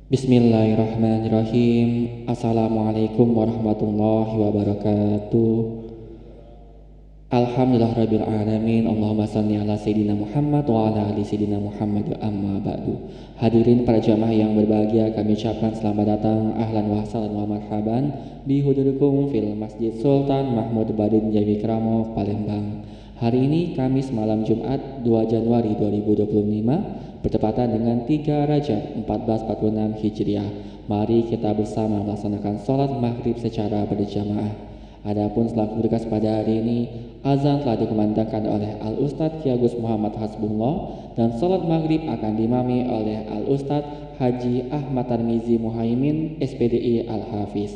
Bismillahirrahmanirrahim. Assalamualaikum warahmatullahi wabarakatuh. Alhamdulillahirabbil alamin. Allahumma shalli ala sayyidina Muhammad wa ala ali sayyidina Muhammad, amma ba'du. Hadirin para jamaah yang berbahagia, kami ucapkan selamat datang, ahlan wa sahlan wa marhaban bi hudurikum fil Masjid Sultan Mahmud Badin Jayawikramo, Palembang. Hari ini Kamis malam Jumat 2 Januari 2025 bertepatan dengan 3 Rajab 1446 Hijriah. Mari kita bersama melaksanakan sholat maghrib secara berjamaah. Adapun selaku berkas pada hari ini, azan telah dikumandangkan oleh Al-Ustadz Ki Agus Muhammad Hasbullah dan sholat maghrib akan diimami oleh Al-Ustadz Haji Ahmad Tarmizi Muhaimin SPDI Al-Hafiz.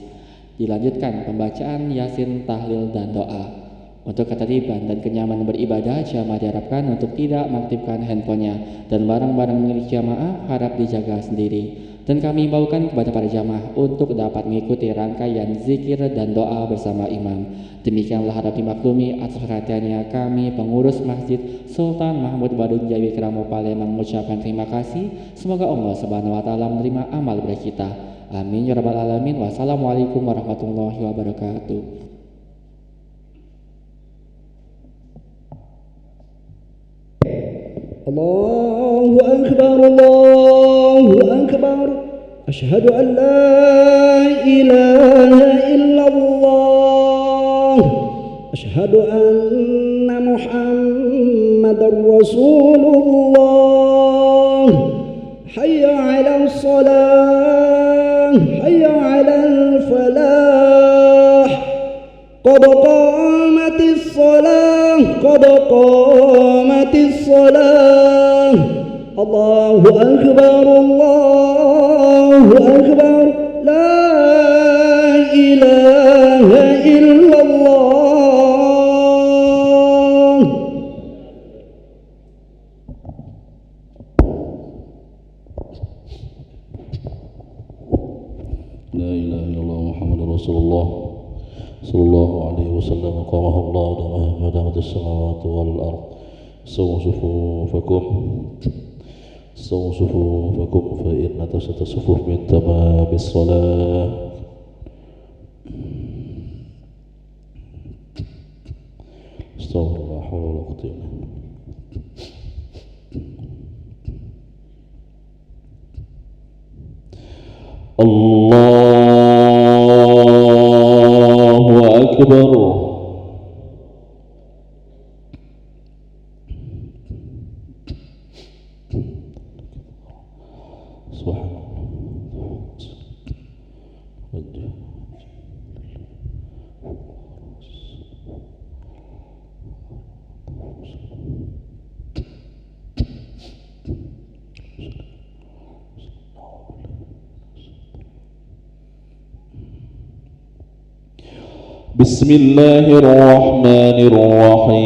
Dilanjutkan pembacaan Yasin, tahlil, dan doa. Untuk ketertiban dan kenyamanan beribadah, jamaah diharapkan untuk tidak mengaktifkan handphonenya dan barang-barang milik jamaah harap dijaga sendiri. Dan kami imbaukan kepada para jamaah untuk dapat mengikuti rangkaian zikir dan doa bersama imam. Demikianlah harap dimaklumi atas perhatiannya kami pengurus Masjid Sultan Mahmud Badin Jayawikramo, Palembang mengucapkan terima kasih. Semoga Allah Subhanahu wa taala menerima amal baik kita. Amin ya rabbal alamin. Wassalamualaikum warahmatullahi wabarakatuh. الله أكبر الله أكبر أشهد أن لا إله إلا الله أشهد أن محمدا رسول الله حي على الصلاة حي على الفلاح قد قامت الصلاة قد قامت الصلاة الله أكبر الله أكبر لا إله إلا الله. لا إله إلا الله محمد رسول الله صلى الله عليه وسلم. قامه الله ما دامت السماوات والأرض. سووا صفوفكم فإن تسعة الصفوف من تمام الصلاة. استغفر الله حول ولا قوة إلا بالله. الله أكبر. بسم الله الرحمن الرحيم.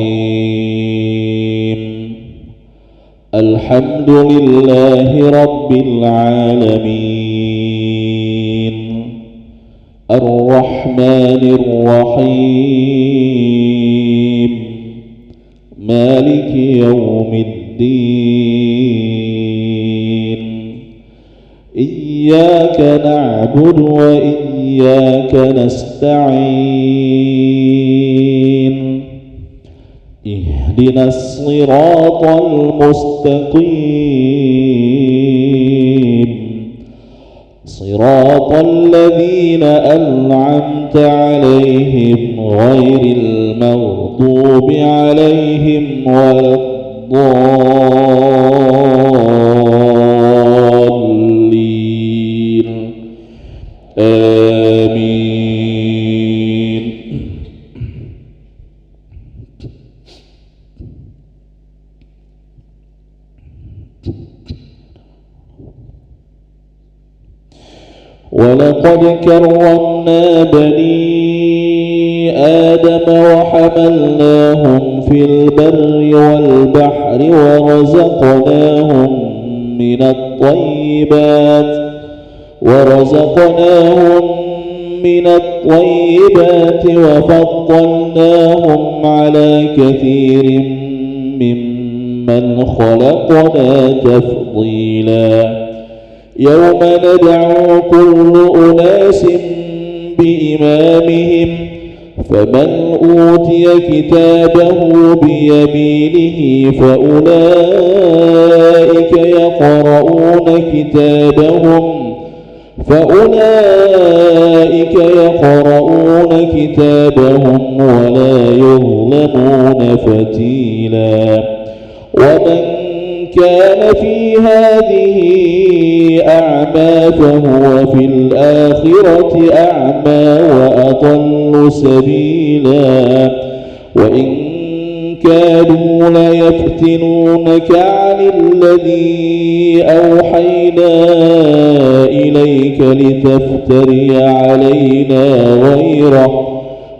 الحمد لله رب العالمين الرحمن الرحيم مالك يوم الدين. إياك نعبد وإياك نستعين. اهدنا الصراط المستقيم صراط الذين أنعمت عليهم غير المغضوب عليهم ولا الضالين. آمين. ولقد كرمنا بني آدم وحملناهم في البر والبحر ورزقناهم من الطيبات وفضلناهم على كثير ممن خلقنا تفضيلا. يوم ندعو كل أناس بإمامهم فمن أوتي كتابه بيمينه فأولئك يقرؤون كتابهم ولا يظلمون فتيلا ومن كان في هذه أعمى فهو في الآخرة أعمى وأضل سبيلا وإن كانوا ليفتنونك عن الذي أوحينا إليك لتفتري علينا غيره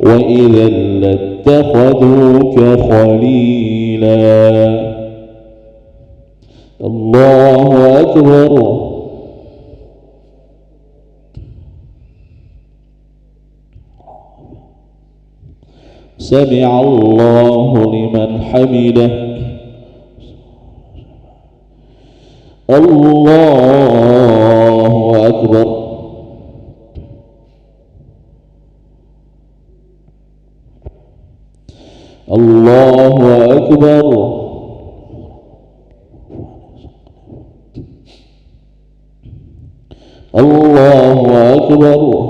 وإذا لاتخذوك خليلا. الله أكبر. سمع الله لمن حمده. الله أكبر. الله أكبر. الله أكبر.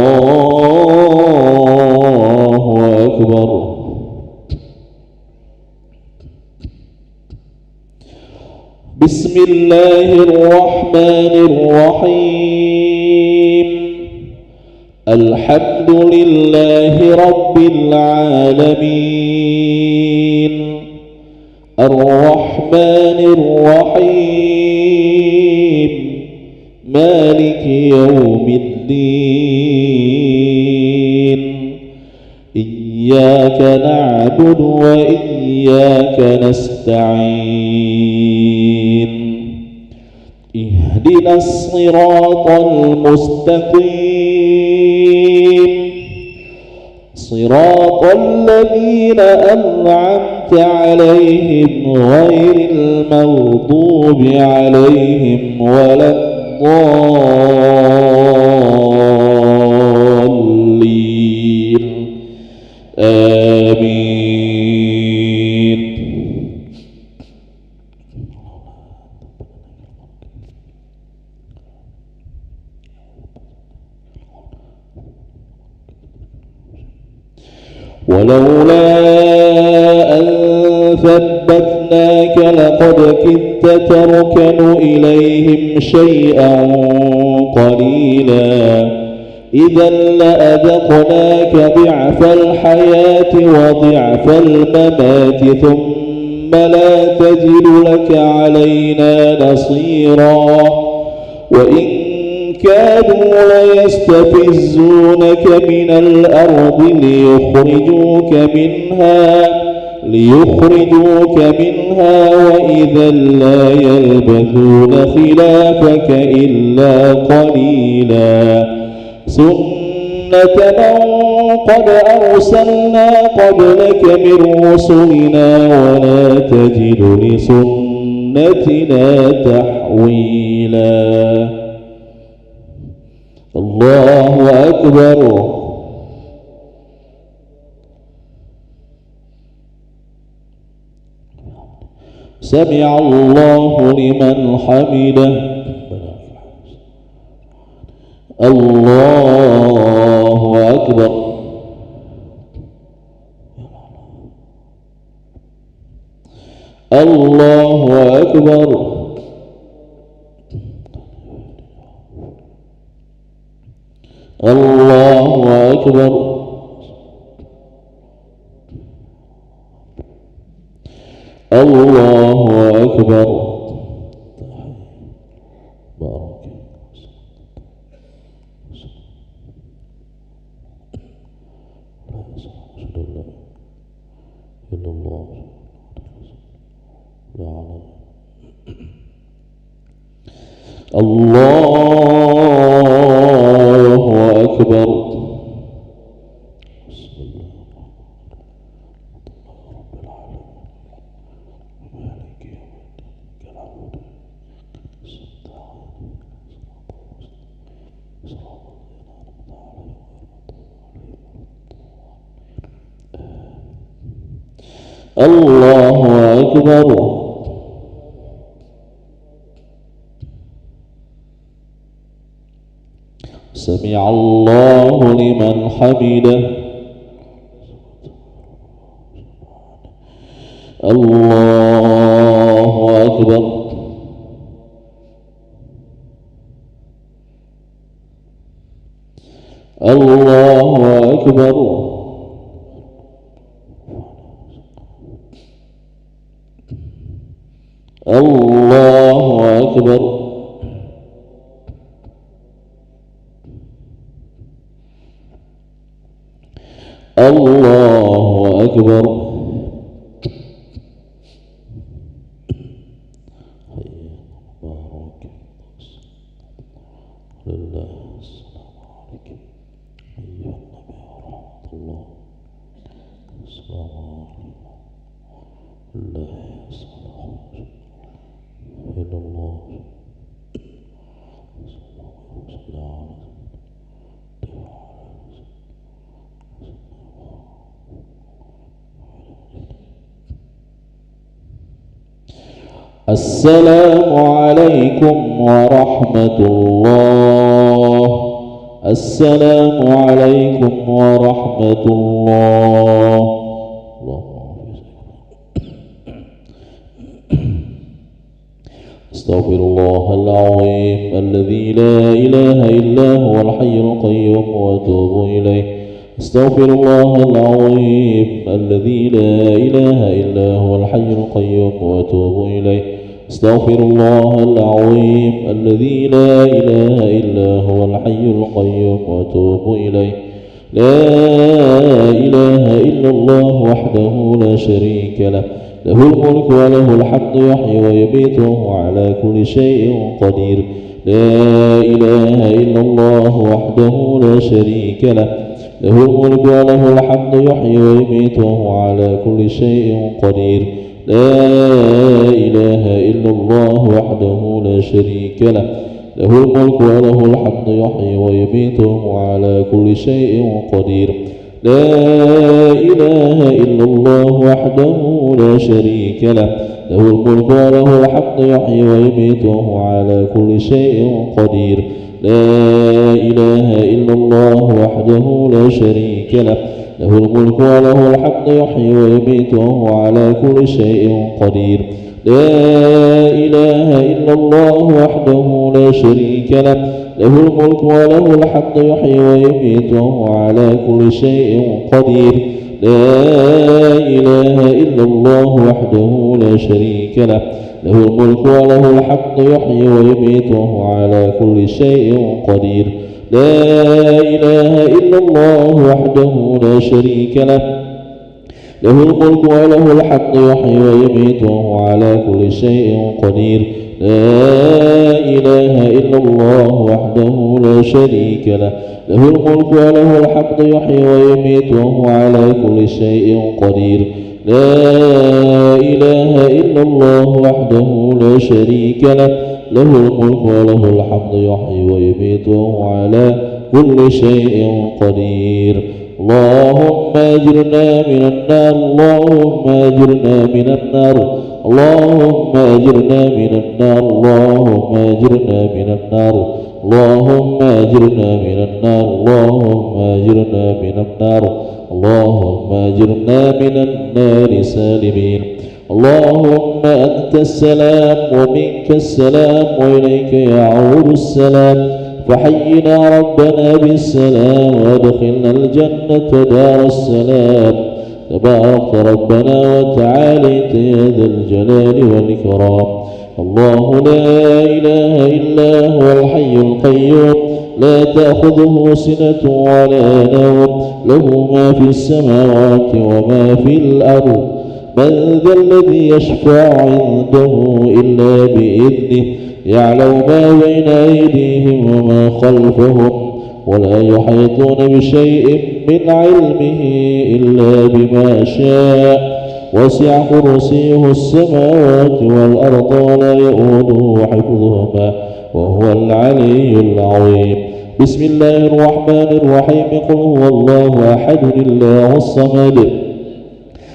الله أكبر. بسم الله الرحمن الرحيم. الحمد لله رب العالمين الرحمن الرحيم مالك يوم الدين إياك نعبد وإياك نستعين اهدنا الصراط المستقيم صراط الذين أنعمت عليهم غير المغضوب عليهم ولا الضالين آمين. ولولا أن ثبتناك لقد كدت تركن إليهم شيئا قليلا إذا لأذقناك ضعف الحياة وضعف الممات ثم لا تجد لك علينا نصيرا وإن كانوا ليستفزونك من الأرض ليخرجوك منها وإذا لا يلبثون خلافك إلا قليلا سنة من قد أرسلنا قبلك من رسلنا ولا تجد لسنتنا تحويلا. الله أكبر. سمع الله لمن حمده. الله أكبر. الله أكبر. الله أكبر. الله أكبر. الله أكبر. الله أكبر. سمع الله لمن حمده. الله أكبر. الله أكبر. الله أكبر. الله أكبر. السلام عليكم ورحمة الله. السلام عليكم ورحمة الله. استغفر الله العظيم الذي لا إله إلا هو الحي القيوم وأتوب إليه. استغفر الله العظيم الذي لا إله إلا هو الحي القيوم وأتوب إليه. استغفر الله العظيم الذي لا إله إلا هو الحي القيوم وأتوب إليه. لا إله إلا الله وحده لا شريك له، له الملك وله الحمد يحيي ويميت وهو على كل شيء قدير. لا إله إلا الله وحده لا شريك له، له الملك وله الحمد يحيي ويميت وهو على كل شيء قدير. لا إله إلا الله وحده لا شريك له، له الملك وله الحمد يحيي ويميت وهو على كل شيء قدير. لا إله إلا الله وحده لا شريك له، له الملك وله الحمد يحيي ويميت وهو على كل شيء قدير. لا إله إلا الله وحده لا شريك له، له الملك وله الحمد يحيي ويميت وهو على كل شيء قدير. لا إله إلا الله وحده لا شريك له، له الملك وله الحمد يحيي ويميت وهو على كل شيء قدير. لا إله إلا الله وحده لا شريك له، له الملك وله الحمد يحيي ويميت وهو على كل شيء قدير. لا إله إلا الله وحده لا شريك له، له الملك وله الحمد يحيي ويميت وهو على كل شيء قدير. لا إله إلا الله وحده لا شريك له، له الملك وله الحمد يحيي ويميت وهو على كل شيء قدير. لا إله إلا الله وحده لا شريك له، له الملك وله الحمد يحيي ويميت وهو على كل شيء قدير. اللهم أجرنا من النار. اللهم أجرنا من النار. اللهم أجرنا من النار. اللهم أجرنا من النار. اللهم أجرنا من النار. اللهم أجرنا من النار. اللهم أجرنا من النار سالمين. اللهم أنت السلام ومنك السلام وإليك يعود السلام، فحينا ربنا بالسلام وادخلنا الجنة دار السلام. تبارك ربنا وتعاليت يا ذا الجلال والإكرام. الله لا إله إلا هو الحي القيوم، لا تأخذه سنة ولا نوم، له ما في السماوات وما في الأرض. من ذا الذي يشفع عنده إلا بإذنه، يعلم ما بين أيديهم وما خلفهم، ولا يحيطون بشيء من علمه إلا بما شاء. وسع كرسيه السماوات والأرض ولا يؤوده حفظهما وهو العلي العظيم. بسم الله الرحمن الرحيم. قل هو الله أحد الله الصمد،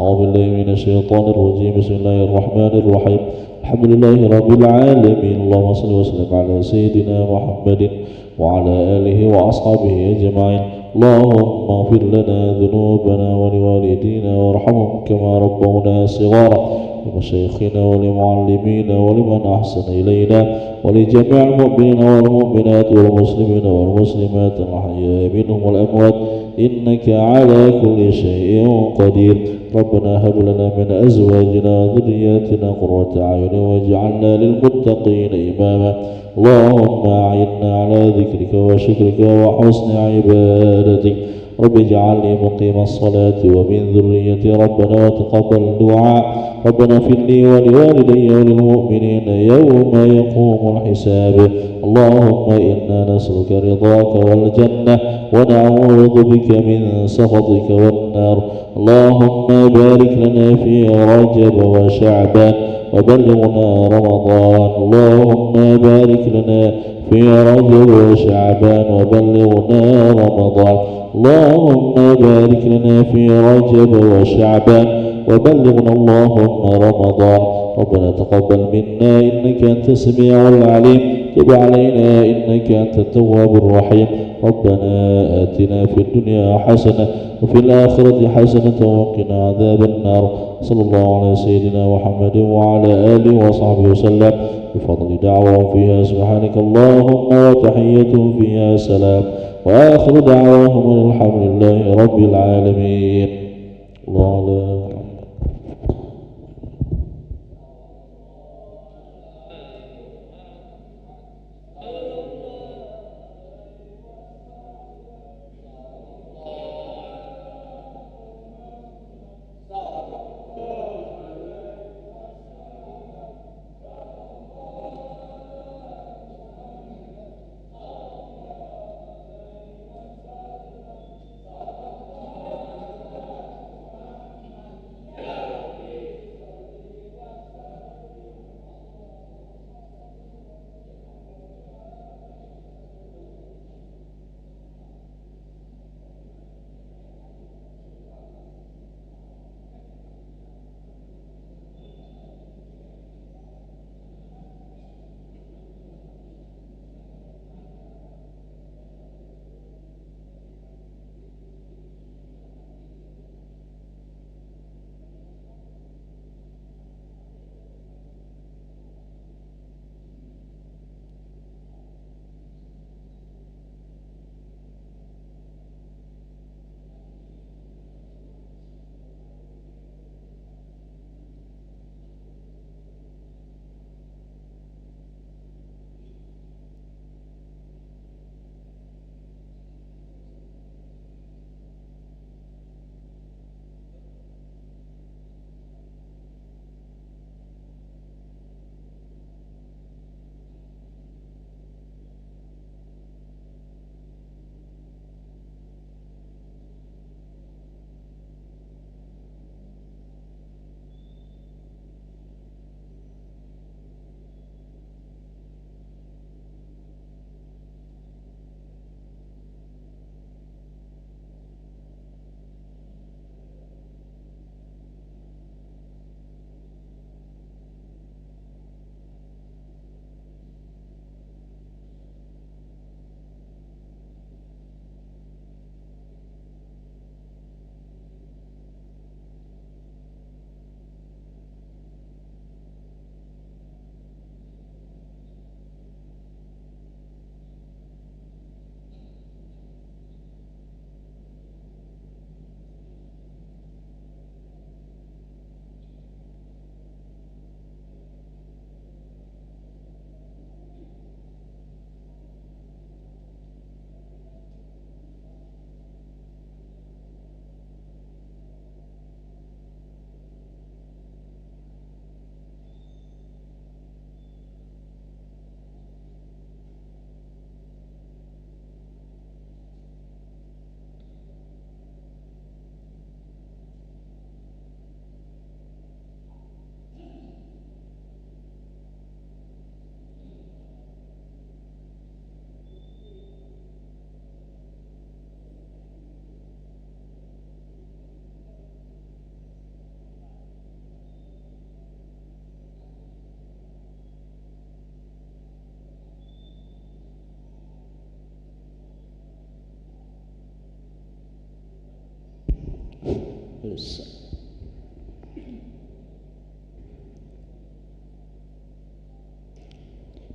أعوذ بالله من الشيطان الرجيم. بسم الله الرحمن الرحيم. الحمد لله رب العالمين. اللهم صل وسلم على سيدنا محمد وعلى آله وأصحابه أجمعين. اللهم اغفر لنا ذنوبنا ولوالدينا وارحمهم كما ربونا صغارا، لمشايخنا ولمعلمينا ولمن أحسن إلينا ولجميع المؤمنين والمؤمنات والمسلمين والمسلمات الأحياء منهم والأموات، إنك على كل شيء قدير. ربنا هب لنا من أزواجنا وذرياتنا قرة أعين واجعلنا للمتقين إماما. اللهم أعنا على ذكرك وشكرك وحسن عبادتك. رب اجعلني مقيم الصلاة ومن ذريتي ربنا وتقبل الدعاء. ربنا اغفر لي ولوالدي وللمؤمنين يوم يقوم الحساب. اللهم إنا نسألك رضاك والجنة ونعوذ بك من سخطك والنار. اللهم بارك لنا في رجب وشعبان وبلغنا رمضان. اللهم بارك لنا في رجب وشعبان وبلغنا رمضان. اللهم بارك لنا في رجب وشعبان وبلغنا اللهم رمضان. ربنا تقبل منا إنك أنت السميع العليم، تب علينا إنك أنت التواب الرحيم. ربنا آتنا في الدنيا حسنة وفي الآخرة حسنة وقنا عذاب النار. صلى الله على سيدنا محمد وعلى آله وصحبه وسلم، بفضل دعوهم فيها سبحانك اللهم وتحيتهم فيها سلام، وآخر دعواهم الحمد لله رب العالمين. الله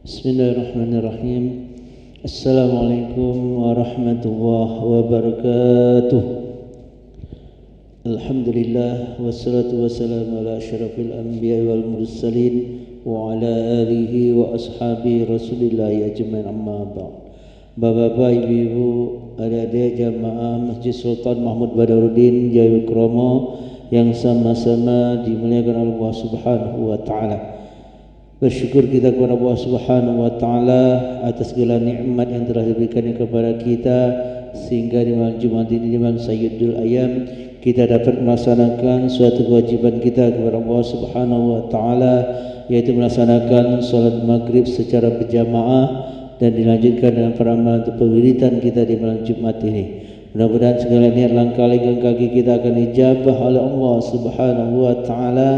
Bismillahirrahmanirrahim. Assalamualaikum warahmatullahi wabarakatuh. Alhamdulillah wassalatu wassalamu ala asyrafil anbiya wal mursalin wa ala alihi wa ashabi Rasulillah ajmain, amma ba'd. Bapak-bapak, ibu-ibu, adik-adik jamaah Masjid Sultan Mahmud Badaruddin Jayawikromo yang sama-sama dimuliakan Allah Subhanahu wa taala. Bersyukur kita kepada Allah Subhanahu wa taala atas segala nikmat yang telah diberikan kepada kita, sehingga di malam Jumat ini, di malam Sayyidul Ayyam, kita dapat melaksanakan suatu kewajiban kita kepada Allah Subhanahu wa taala, yaitu melaksanakan salat maghrib secara berjamaah dan dilanjutkan dengan peramalan untuk pewiridan kita di malam Jumat ini. Mudah-mudahan segala niat langkah lengan kaki kita akan dijabah oleh Allah Subhanahu wa taala,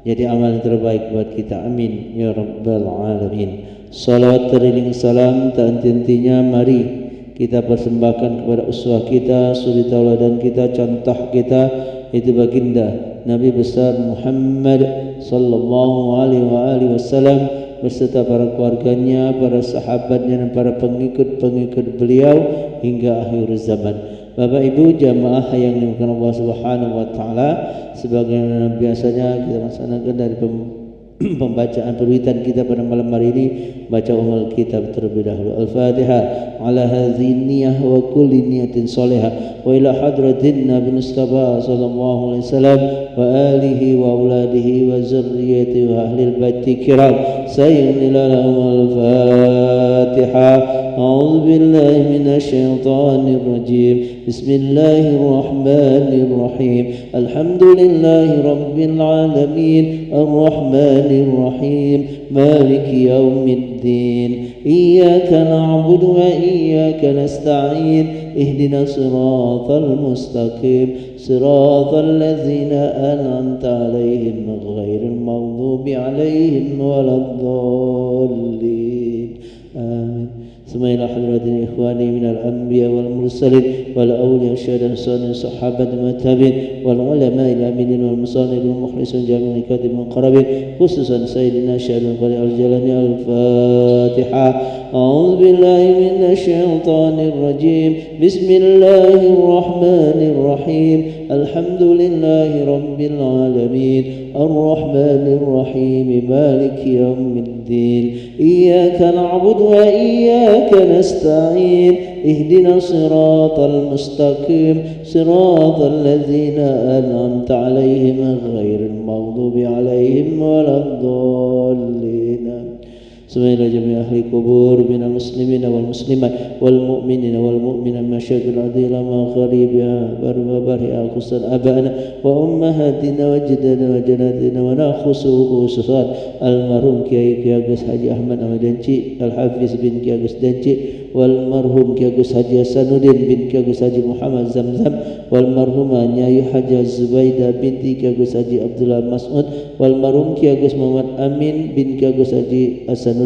jadi amal yang terbaik buat kita. Amin ya rabbal alamin. Salawat teriring salam tak henti-hentinya mari kita persembahkan kepada uswah kita, suri tauladan kita, contoh kita, itu baginda Nabi besar Muhammad sallallahu alaihi wasallam beserta para keluarganya, para sahabatnya dan para pengikut-pengikut beliau hingga akhir zaman. Bapak Ibu jamaah yang dimuliakan Allah Subhanahu wa taala, sebagaimana biasanya kita laksanakan dari pembacaan perwitan kita pada malam hari ini, baca ummul kitab terlebih dahulu. Al-Fatihah ala hadhihi niyyah wa kulli niyatin salihah wa ila hadratin Nabi Mustafa sallallahu alaihi wasallam wa alihi wa auladihi wa zurriyyatihi wa ahlil baiti kiram sayyidina al-Fatihah. A'udzu billahi minasy syaithanir rajim. Bismillahirrahmanirrahim. Alhamdulillahi rabbil alamin arrahmanir rahim maliki yaumiddin iyyaka na'budu wa iyyaka nasta'in ihdinas siratal mustaqim siratal ladzina an'amta 'alaihim ghairil maghdubi 'alaihim waladdallin. Amin. Semuanya hadirin ikhwani minal anbiya wal mursalin wal awliya syuhada dan sahabat wa tabi'in wal ulama al aminin wal musallin wal mukhlisin jami'an katib muqarrabin khususan sayyidina syahidul qari al jalani. Al Fatihah. A'udzu billahi minasy syaithanir rajim. Bismillahirrahmanirrahim. Alhamdulillahi rabbil alamin arrahmanir rahim maliki yaumiddin iyyaka na'budu wa iyyaka nasta'in ihdinas siratal mustaqim siratal ladzina an'amta 'alaihim ghairil maghdubi 'alaihim waladdallin. Semoga jami'ah ahli kubur minal muslimin wal muslimat wal mu'minin wal mu'minat masyayikh al-adila ma kharibiha barbabarha khususan abana wa ummahatina wa jadana wa janatina wa khususan almarhum Kiai Agus Haji Ahmad Denci Al-Hafiz bin Kiai Agus Denci wal marhum Kiai Agus Haji Hasanuddin bin Kiai Agus Haji Muhammad Zamzam wal marhumah Nyai Haji Zubaida binti Kiai Agus Haji Abdullah Mas'ud wal marhum Kiai Agus Muhammad Amin bin Kiai Agus Haji Hasanuddin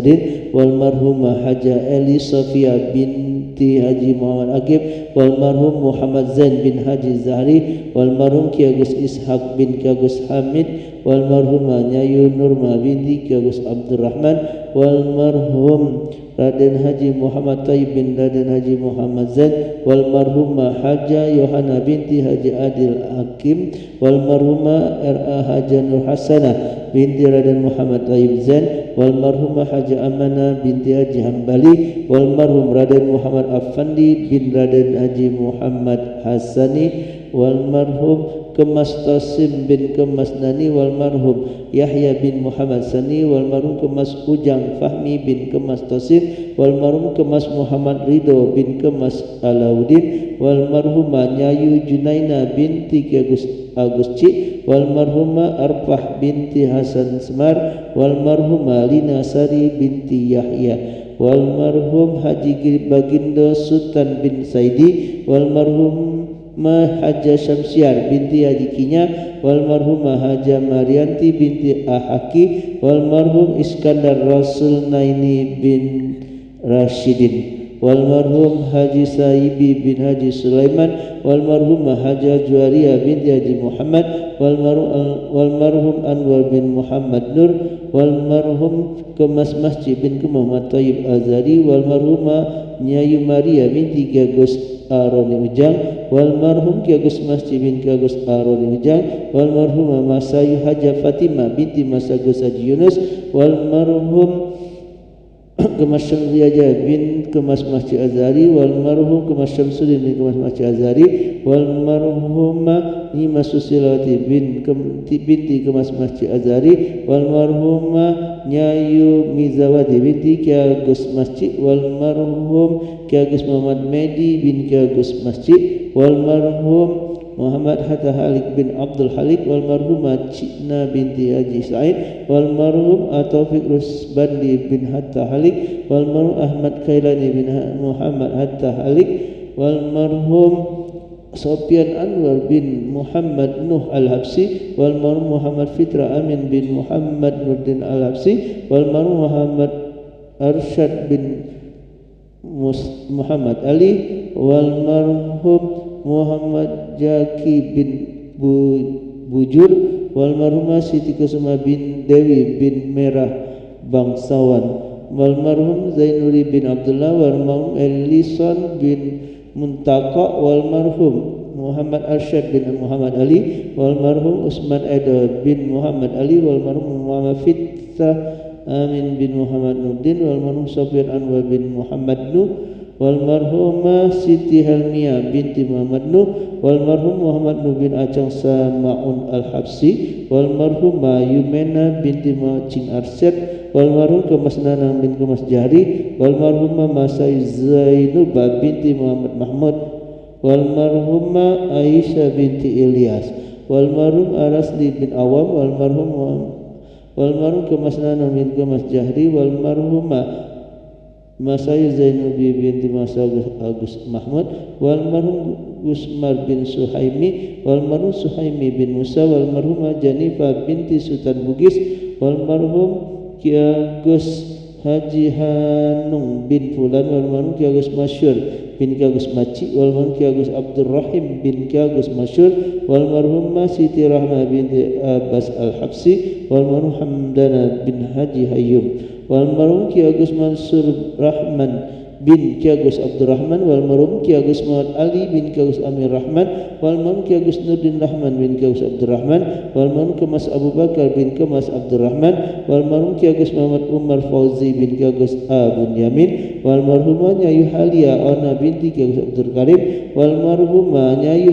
wal marhumah Haja Eli Sofia binti Haji Muhammad Aqib wal marhum Muhammad Zain bin Haji Zahri wal marhum Kiai Agus Ishaq bin Kiai Agus Hamid wal marhumah Nyai Nurma binti Kiai Agus Abdurrahman wal marhum Raden Haji Muhammad Taib bin Raden Haji Muhammad Zain wal marhumah Haja Yohana binti Haji Adil Hakim wal marhumah R.A. Haja Nur Hasanah binti Raden Muhammad Taib Zain wal marhumah Haja Amanah binti Haji Hambali wal marhum Raden Muhammad Afandi bin Raden Haji Muhammad Hasani wal marhum Kemas Tasim bin Kemas Nani wal marhum Yahya bin Muhammad Sani wal marhum Kemas Ujang Fahmi bin Kemas Tasim wal marhum Kemas Muhammad Ridho bin Kemas Alauddin wal marhumah Nyayu Junaina binti Agus Ci wal marhumah Arfah binti Hasan Semar wal marhumah Lina Sari binti Yahya wal marhum Haji Bagindo Sultan bin Saidi wal marhum Haja Syamsiar binti Haji Kinya wal marhumah Haja Marianti binti Ahaki wal marhum Iskandar Rasul Naini bin Rashidin wal marhum Haji Saibi bin Haji Sulaiman, wal marhumah Haji Juwaria binti Haji Muhammad, wal marhum Anwar bin Muhammad Nur, wal marhum Kemas Masjid bin Muhammad Tayyib Azari, wal marhumah Nyayu Maria binti Ki Agus Aroni Ujang, wal marhum Ki Agus Masjid bin Ki Agus Aroni Ujang, wal marhumah Masayu Haja Fatimah binti Mas Agus Haji Yunus, wal marhum Kemas Syamsiaja bin Kemas Masjid Azari, wal marhum Kemas Syamsuddin bin Kemas Masjid Azari, wal marhumah Nima Susilawati binti Kemas Masjid Azari, wal marhumah Nyayu Mizawati binti Ki Agus Masjid, wal marhum Ki Agus Muhammad Medi bin Ki Agus Masjid, wal marhum Muhammad Hatta Halik bin Abdul Halik, wal marhumah Cina binti Haji Said, wal marhum Taufik Rusbandi bin Hatta Halik, wal marhum Ahmad Khailani bin Muhammad Hatta Halik, wal marhum Sofyan Anwar bin Muhammad Nuh Al-Habsi, wal marhum Muhammad Fitra Amin bin Muhammad Nurdin Al-Habsi, wal marhum Muhammad Arsyad bin Muhammad Ali, wal marhum Muhammad Jaki bin Bujur, wal marhumah Siti Kusuma bin Dewi bin Merah Bangsawan, wal marhum Zainuri bin Abdullah, wal marhum Elison bin Muntaka, wal marhum Muhammad Arsyad bin Muhammad Ali, wal marhum Usman Edo bin Muhammad Ali, wal marhum Muhammad Fitra Amin bin Muhammad Nurdin, wal marhum Sofyan Anwar bin Muhammad Nuh, wal marhumah Siti Helmia binti Muhammad Nuh, wal marhum Muhammad Nuh bin Acang Samaun Al-Habsi, wal marhumah Yumena binti Macing Arsyad, wal marhum Kemas Nanang bin Kemas Jari, wal marhumah Masai Zainubah binti Muhammad Mahmud, wal marhumah Aisyah binti Ilyas, wal marhum Arasli bin Awam, wal marhum Kemas Nanang bin Kemas Jahri, wal marhumah Masai Zainubi binti Mas Agus Mahmud, wal marhum Gusmar bin Suhaimi, wal marhum Suhaimi bin Musa, wal marhumah Janifah binti Sultan Bugis, wal marhum Ki Agus Haji Hanung bin Fulan, wal marhum Ki Agus Masyur bin Ki Agus Maci, wal marhum Ki Agus Abdurrahim bin Ki Agus Masyur, wal marhumah Siti Rahmah binti Abbas Al-Habsi, wal marhum Hamdana bin Haji Hayyum, wal marhum Ki Agus Mansur Rahman bin Ki Agus Abdurrahman, wal marhum Ki Agus Muhammad Ali bin Ki Agus Amir Rahman, wal marhum Ki Agus Nurdin Rahman bin Ki Agus Abdurrahman, wal marhum Kemas Abu Bakar bin Kemas Abdurrahman, wal marhum Ki Agus Muhammad Umar Fauzi bin Ki Agus Abun Yamin, wal marhumah Nyayu Halia Ona binti Ki Agus Abdul Karim, wal marhumah Nyayu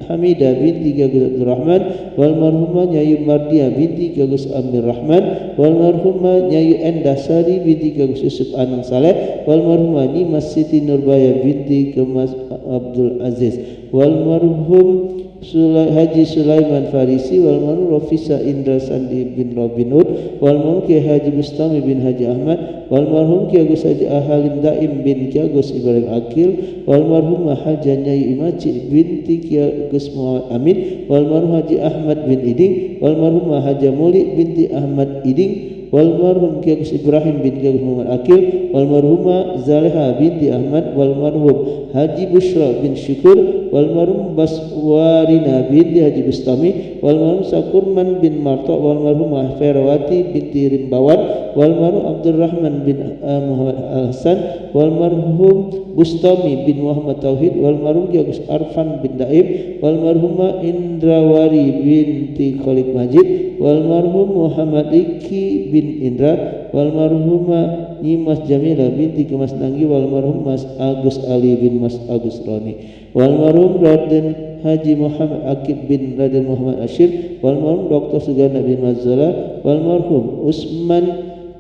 Hamidah binti Ki Agus Abdurrahman, wal marhumah Nyayu Mardia binti Ki Agus Amir Rahman, wal marhumah Nyayu Endah Sari binti Ki Agus Yusuf Anang Saleh, wal marhumah Nimas Siti Nurbaya binti Kemas Abdul Aziz, wal marhum Haji Sulaiman Farisi, wal marhum Rofisa Indra Sandi bin Robin Hood, wal marhum Ki Haji Bustami bin Haji Ahmad, wal marhum Ki Agus Haji Ahalim Daim bin Ki Agus Ibrahim Akil, wal marhum Haji Nyai Imaci binti Ki Agus Muhammad Amin, wal marhum Haji Ahmad bin Iding, wal marhum Haji Muli binti Ahmad Iding, wal marhum Ki Agus Ibrahim bin Ki Agus Muhammad Akil, wal marhumah Zaleha binti Ahmad, wal marhum Haji Bushra bin Syukur, wal marhum Baswarina binti Haji Bustami, wal marhum Sakurman bin Marto, wal marhumah Ferawati binti Rimbawan, wal marhum Abdurrahman bin Muhammad Al-Hasan, wal marhum Bustami bin Muhammad Tauhid, wal marhum Ki Agus Arfan bin Daib, wal marhumah Indrawari binti Khalid Majid, wal marhum Muhammad Iki bin Indra, wal marhumah Nyimas Jamila binti Kemas Nanggi, wal marhum Mas Agus Ali bin Mas Agus Roni, wal marhum Raden Haji Muhammad Akib bin Raden Muhammad Ashir, wal marhum Dr. Sugana bin Mazala, wal marhum Usman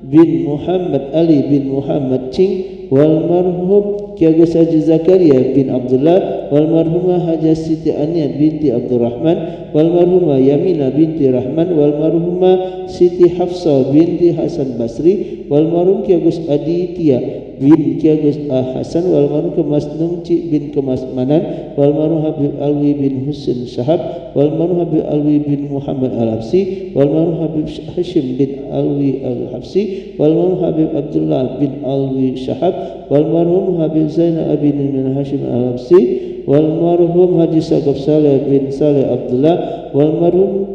bin Muhammad Ali bin Muhammad Cing, wal marhum Ki Agus Haji Zakaria bin Abdullah, wal marhumah Haji Siti Ania binti Abdurrahman, wal marhumah Yamina binti Rahman, wal marhumah Siti Hafsah binti Hasan Basri, wal marhum Ki Agus Aditya bin Ki Agus Hasan, wal marhum Kemas Nungci bin Kemas Manan, wal marhum Habib Alwi bin Husin Syahab, wal marhum Habib Alwi bin Muhammad Al-Habsi, wal marhum Habib Hashim bin Alwi Al-Habsi, wal marhum Habib Abdullah bin Alwi Syahab, والمرحوم Habib Zainal Abidin bin Hashim Al-Habsi, والمرحوم Haji Sagaf Saleh bin Saleh Abdullah, والمرحوم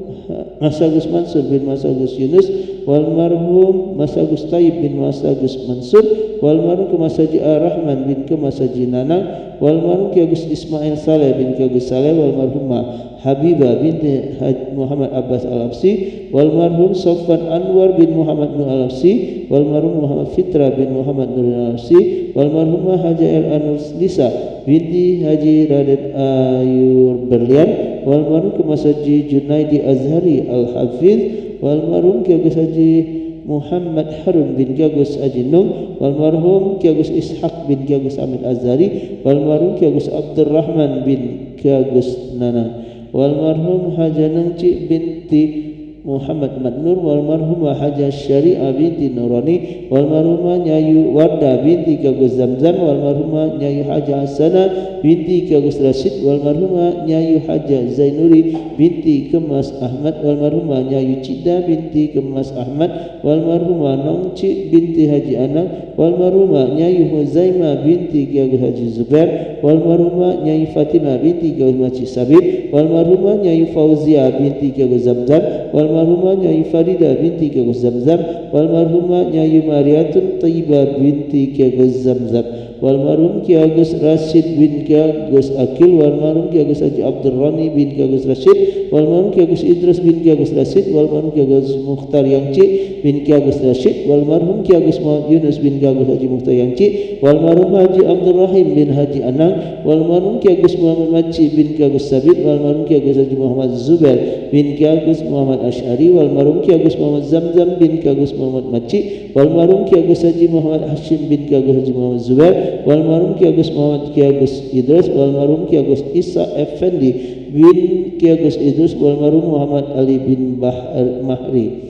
Masagus Mansur bin Masagus Yunus, walmarhum Masagus Tayyib bin Masagus Mansur, walmarhum Masaji Ar-Rahman bin Masaji Nanang, walmarhum Ki Agus Ismail Saleh bin Ki Agus Saleh, walmarhumah Habibah binti Muhammad Abbas Al-Habsi, walmarhum Sofwan Anwar bin Muhammad Nur Al-Habsi, walmarhum Muhammad Fitra bin Muhammad Nur Al-Habsi, walmarhumah Haji Al-Anur Lisa binti Haji Raden Ayur Berlian, walmarhum Masaji Junaidi Azhari Al-Hafiz, walmarhum Ki Agus Haji Muhammad Harun bin Ki Agus Haji Nung, walmarhum Ki Agus Ishaq bin Ki Agus Amin Azhari, walmarhum Ki Agus Abdurrahman bin Ki Agus Nanang, walmarhum Haja Nengci binti Muhammad Madnur, walmarhumah Haja Syariah binti Nurani, walmarhumah Nyayu Wardah binti Ki Agus Zamzam, walmarhumah Nyayu Haja Hasanah binti Ki Agus Rashid, walmarhumah Nyayu Haja Zainuri binti Kemas Ahmad, walmarhumah Nyayu Cida binti Kemas Ahmad, walmarhumah Nongci binti Haji Anang, walmarhumah Nyayu Huzaimah binti Ki Agus Haji Zubair, walmarhumah Nyayu Fatimah binti Ki Agus Haji Sabit, walmarhumah Nyayu Fauzia binti Ki Agus Zamzam, walmarhumah Nyayu Farida binti Ki Agus Zamzam, walmarhumah Nyayu Mariatun Tayyibah binti Ki Agus Zamzam, walmarhum Ki Agus Rashid bin Ki Agus Akil, walmarhum Ki Agus Haji Abdul Rani bin Ki Agus Rashid, walmarhum Ki Agus Idris bin Ki Agus Rashid, walmarhum Ki Agus Mukhtar Yangci bin Ki Agus Rashid, walmarhum Ki Agus Muhammad Yunus bin Ki Agus Haji Mukhtar Yangci, walmarhum Haji Abdul Rahim bin Haji Anang, walmarhum Ki Agus Muhammad Maci bin Ki Agus Sabit, walmarhum Ki Agus Haji Muhammad Zubair bin Ki Agus Muhammad Ash'ari, walmarhum Ki Agus Muhammad Zamzam bin Ki Agus Muhammad Maci, walmarhum Ki Agus Haji Muhammad Hashim bin Ki Agus Haji Muhammad Zubair, walmarhum Ki Agus Muhammad Ki Agus Idris, walmarhum Ki Agus Isa Effendi bin Ki Agus Idris, walmarhum Muhammad Ali bin Mahri.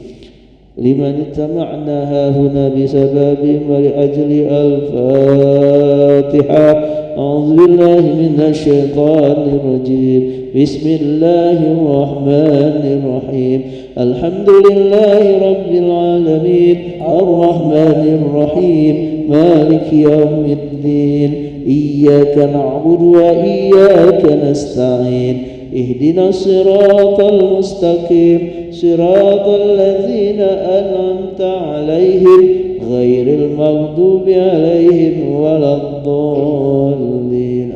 Liman itama'na hahuna bisababim wa li'ajli al-Fatihah. A'udzu billahi minasy syaithanir rajim. Bismillahirrahmanirrahim. Alhamdulillahi rabbil alamin, arrahmanir rahim, maliki yaumiddin, iyyaka na'budu wa iyyaka nasta'in. اهدنا الصراط المستقيم صراط الذين أنعمت عليهم غير المغضوب عليهم ولا الضالين.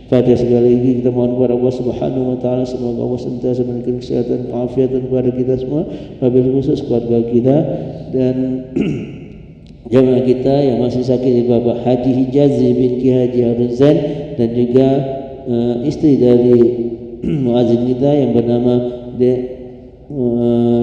Pada sekali lagi kita mohon kepada Allah Subhanahu wa taala, semoga Allah senantiasa memberikan kesehatan, keafiatan kepada kita semua, wabil khusus keluarga kita dan jamaah kita yang masih sakit, Bapak Haji Hijazi bin Ki Haji Harun Zain, dan juga istri dari muazin kita yang bernama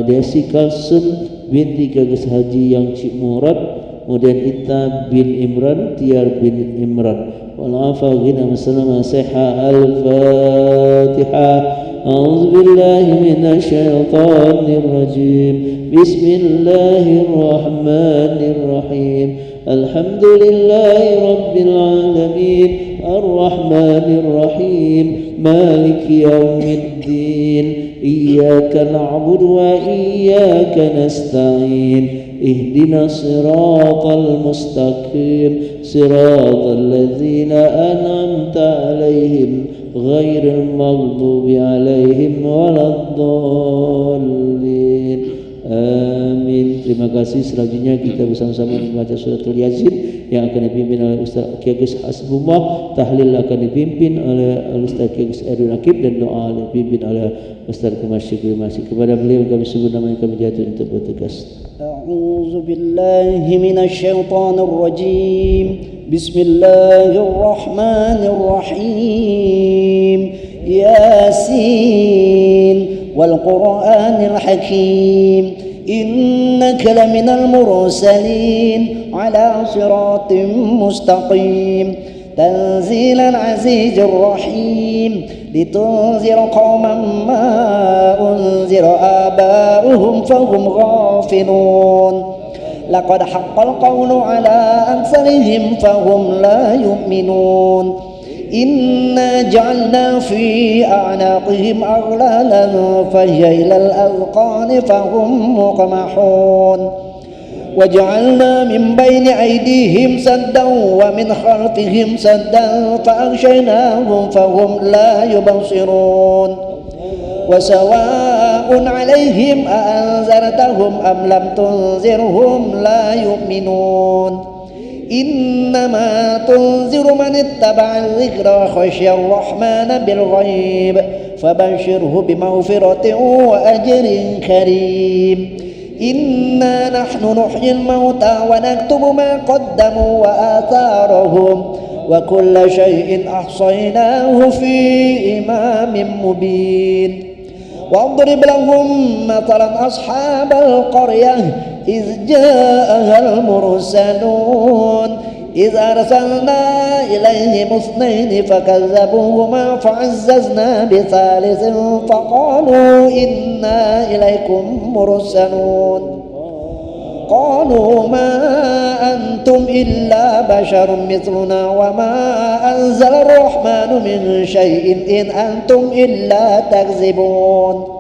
Desi Kalsum binti Ki Agus Haji Yang Cik Murad, kemudian Ita bin Imran, Tiar bin Imran. Wal-afa ghina masalama seha al-Fatihah. A'udzu billahi minasy syaithanir rajim. Bismillahirrahmanirrahim. Alhamdulillahi rabbil alamin, arrahmanir rahim, maliki yaumiddin, iyyaka na'budu wa iyyaka nasta'in. اهدنا الصراط المستقيم صراط الذين أنعمت عليهم غير المغضوب عليهم ولا الضالين. Amin. Terima kasih. Selanjutnya kita bersama-sama membaca suratul Yasin yang akan dipimpin oleh Ustaz Ki Agus Hasbullah. Tahlil akan dipimpin oleh Ustaz Ki Agus Erwin Akib, dan doa dipimpin oleh Ustaz Kemas Syukri Masih. Kepada beliau kami sebut nama yang kami jatuh untuk bertugas. أعوذ بالله من الشيطان الرجيم. بسم الله الرحمن الرحيم. ياسين والقرآن الحكيم إنك لمن المرسلين على صراط مستقيم تنزيل العزيز الرحيم لتنذر قوما ما أنذر آباؤهم فهم غافلون لقد حق القول على أكثرهم فهم لا يؤمنون إنا جعلنا في أعناقهم أغلالا فهي إلى الأذقان فهم مقمحون وجعلنا من بين أيديهم سدا ومن خلفهم سدا فأغشيناهم فهم لا يبصرون وسواء عليهم أأنذرتهم أم لم تنذرهم لا يؤمنون إنما تنذر من اتبع الذكر وخشي الرحمن بالغيب فبشره بمغفرة وأجر كريم إنا نحن نحيي الموتى ونكتب ما قدموا وآثارهم وكل شيء أحصيناه في إمام مبين واضرب لهم مثلا أصحاب القرية إذ جاءها المرسلون إذ أرسلنا إليهم اثنين فكذبوهما فعززنا بثالث فقالوا إنا إليكم مرسلون قالوا ما أنتم إلا بشر مثلنا وما أنزل الرحمن من شيء إن أنتم إلا تكذبون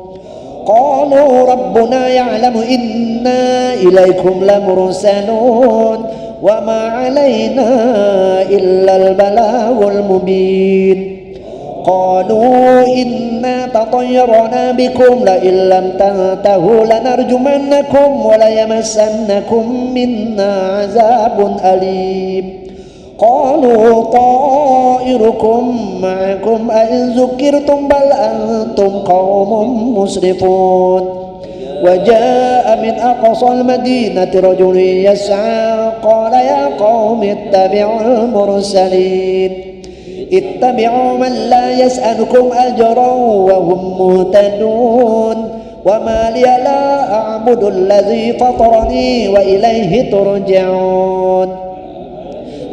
قالوا ربنا يعلم إنا إليكم لمرسلون وما علينا إلا البلاغ المبين قالوا إنا تطيرنا بكم لئن لم تنتهوا لنرجمنكم وليمسنكم منا عذاب أليم قالوا طائركم معكم أئن ذكرتم بل أنتم قوم مسرفون وجاء من أقصى المدينة رجل يسعى قال يا قوم اتبعوا المرسلين اتبعوا من لا يسألكم أجرا وهم مهتدون وما لي لا أعبد الذي فطرني وإليه ترجعون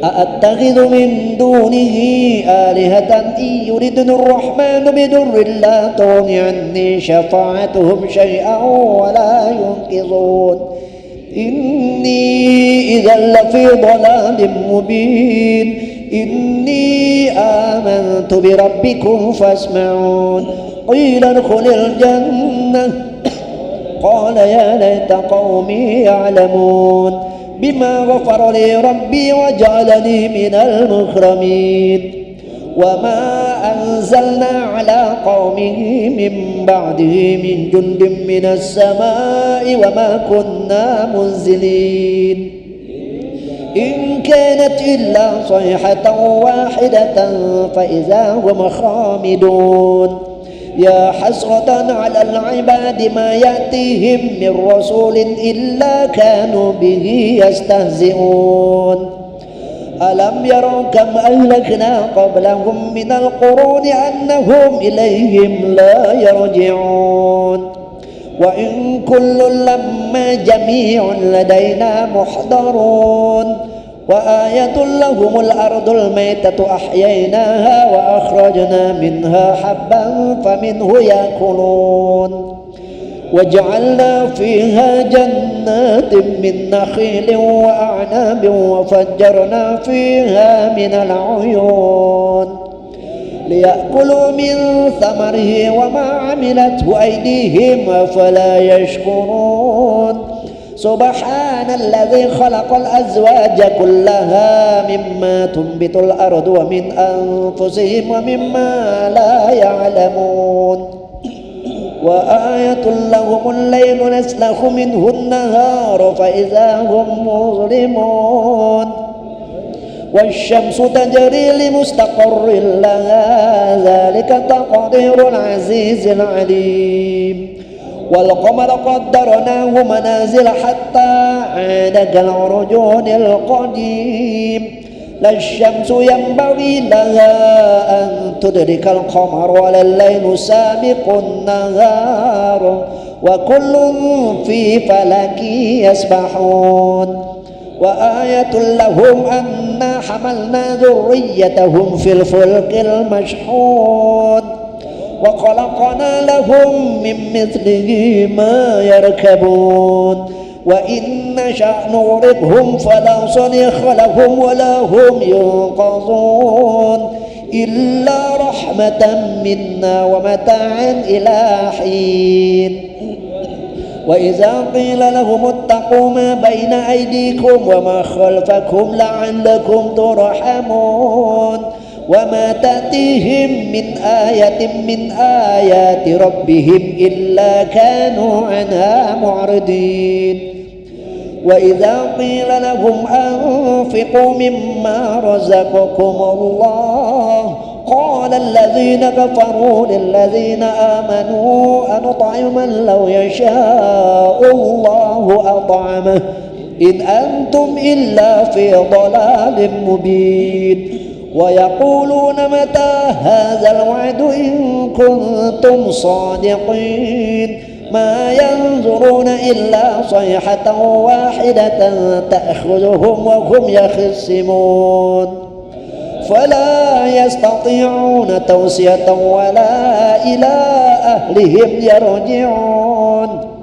أأتخذ من دونه آلهة إن يردن الرحمن بضر لا تغن عني شفاعتهم شيئا ولا ينقذون إني إذا لفي ضلال مبين إني آمنت بربكم فاسمعون قيل ادخل الجنة قال يا ليت قومي يعلمون بما غفر لي ربي وجعلني من المكرمين وما أنزلنا على قومه من بعده من جند من السماء وما كنا منزلين إن كانت إلا صيحة واحدة فإذا هم خامدون يا حسرة على العباد ما يأتيهم من رسول إلا كانوا به يستهزئون ألم يروا كم أهلكنا قبلهم من القرون أنهم إليهم لا يرجعون وإن كل لما جميع لدينا محضرون وآية لهم الأرض الميتة أحييناها وأخرجنا منها حبا فمنه يأكلون وجعلنا فيها جنات من نخيل وأعناب وفجرنا فيها من العيون ليأكلوا من ثمره وما عملته أيديهم أفلا يشكرون سبحان الذي خلق الأزواج كلها مما تنبت الأرض ومن أنفسهم ومما لا يعلمون وآية لهم الليل نسلخ منه النهار فإذا هم مظلمون والشمس تجري لمستقر لها ذلك تقدير العزيز العليم والقمر قدرناه منازل حتى عاد كالعرجون القديم لا الشمس ينبغي لها أن تدرك القمر ولا الليل سابق النهار وكل في فلك يسبحون وآية لهم أنا حملنا ذريتهم في الفلك المشحون وخلقنا لهم من مثله ما يركبون وإن نشأ نغرقهم فلا صريخ لهم ولا هم ينقذون إلا رحمة منا ومتاعا إلى حين وإذا قيل لهم اتقوا ما بين أيديكم وما خلفكم لعلكم ترحمون وما تأتيهم من آية من آيات ربهم إلا كانوا عنها معرضين وإذا قيل لهم أنفقوا مما رزقكم الله قال الذين كفروا للذين آمنوا أنطعم من لو يشاء الله أطعمه إن أنتم إلا في ضلال مبين ويقولون متى هذا الوعد إن كنتم صادقين ما ينظرون إلا صيحة واحدة تأخذهم وهم يخصمون فلا يستطيعون توصية ولا إلى أهلهم يرجعون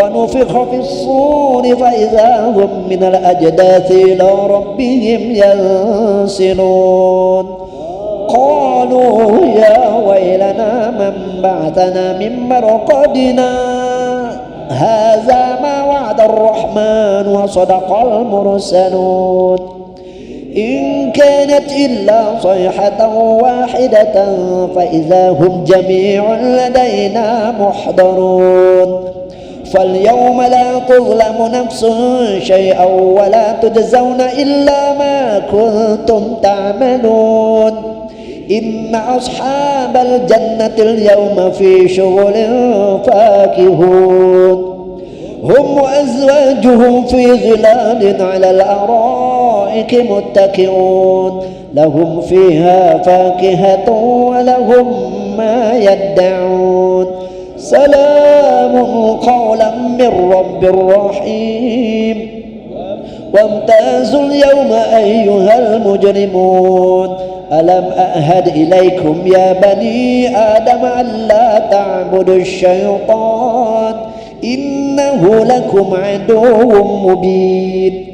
ونفخ في الصور فإذا هم من الأجداث إلى ربهم ينسلون قالوا يا ويلنا من بعثنا من مرقدنا هذا ما وعد الرحمن وصدق المرسلون إن كانت إلا صيحة واحدة فإذا هم جميع لدينا محضرون فاليوم لا تظلم نفس شيئا ولا تجزون إلا ما كنتم تعملون إن أصحاب الجنة اليوم في شغل فاكهون هم وأزواجهم في ظلال على الأرائك متكئون لهم فيها فاكهة ولهم ما يدعون سلام قولا من رب رحيم وامتازوا اليوم أيها المجرمون ألم أعهد إليكم يا بني آدم ألا تعبدوا الشيطان إنه لكم عدو مبين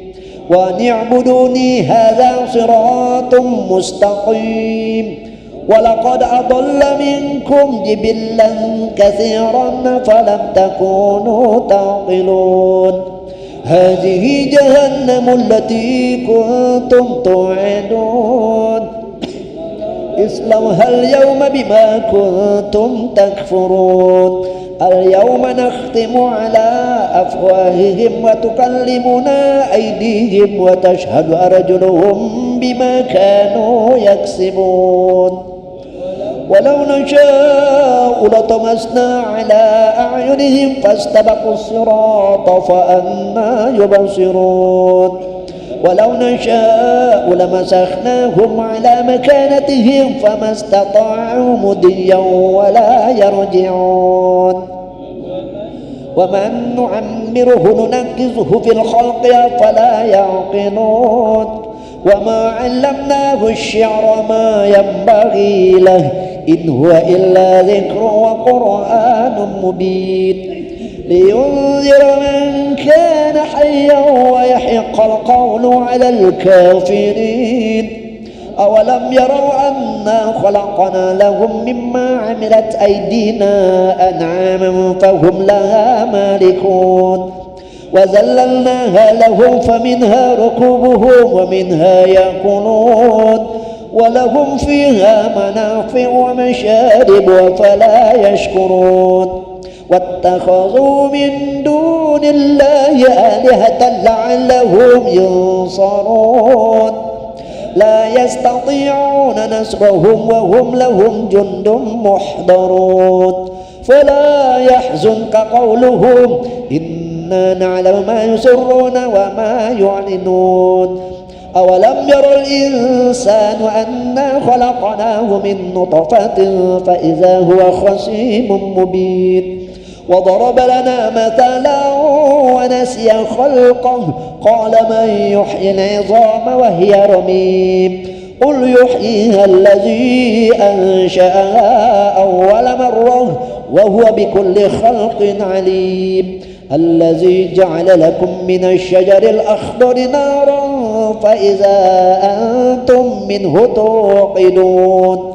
وأن اعبدوني هذا صراط مستقيم ولقد أضل منكم جبلا كثيرا فلم تكونوا تعقلون هذه جهنم التي كنتم توعدون اصلوها اليوم بما كنتم تكفرون اليوم نختم على أفواههم وتكلمنا أيديهم وتشهد أرجلهم بما كانوا يكسبون ولو نشاء لطمسنا على أعينهم فاستبقوا الصراط فأنى يبصرون ولو نشاء لمسخناهم على مكانتهم فما استطاعوا مضيا ولا يرجعون ومن نعمره ننكزه في الخلق فلا يعقلون وما علمناه الشعر ما ينبغي له إن هو إلا ذكر وقرآن مبين لينذر من كان حيا ويحق القول على الكافرين أولم يروا أنا خلقنا لهم مما عملت أيدينا أنعاما فهم لها مالكون وذللناها لهم فمنها ركوبهم ومنها يأكلون ولهم فيها منافع ومشارب وفلا يشكرون واتخذوا من دون الله آلهة لعلهم ينصرون لا يستطيعون نصرهم وهم لهم جند محضرون فلا يحزنك قولهم إنا نعلم ما يسرون وما يعلنون أولم ير الإنسان أنا خلقناه من نطفة فإذا هو خصيم مبين وضرب لنا مثلا ونسي خلقه قال من يحيي العظام وهي رميم قل يحييها الذي أنشأها أول مرة وهو بكل خلق عليم الذي جعل لكم من الشجر الأخضر نارا فإذا أنتم منه توقدون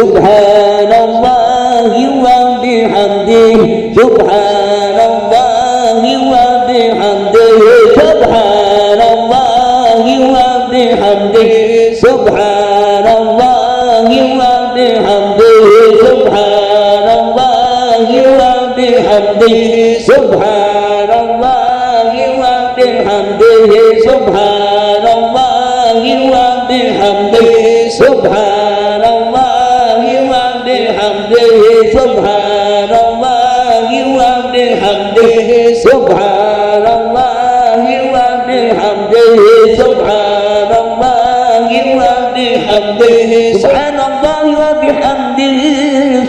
سبحان الله وبحمده سبحان الله وبحمده سبحان الله وبحمده سبحان الله وبحمده سبحان الله وبحمده سبحان الله وبحمده سبحان الله وبحمده سبحان الله وبحمده سبحان الله وبحمده سبحان الله وبحمده سبحان الله وبحمده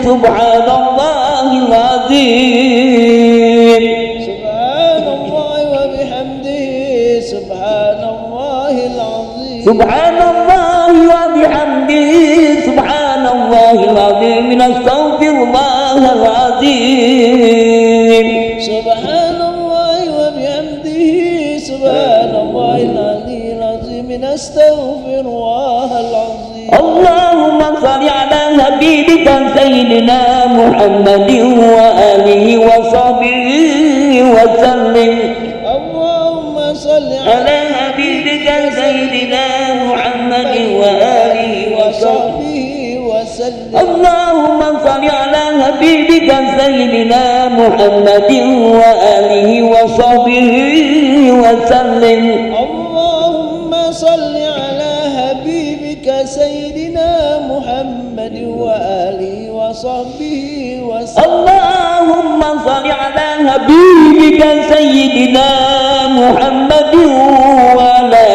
سبحان الله وبحمده سبحان الله العظيم سبحان الله وبحمده سبحان الله العظيم سبحان الله وبحمده سبحان الله العظيم نستغفر الله العظيم سبحان الله وبحمده سبحان الله العلي العظيم نستغفر الله العظيم اللهم صل على حبيبك سيدنا محمد وآله وصحبه وسلم اللهم صل على حبيبك سيدنا محمد وآله وصحبه وسلم اللهم صل على حبيبك سيدنا محمد وآله وصحبه وسلم اللهم صل على حبيبك سيدنا محمد وآله وصحبه وسلم اللهم صل على حبيبك سيدنا محمد وعلى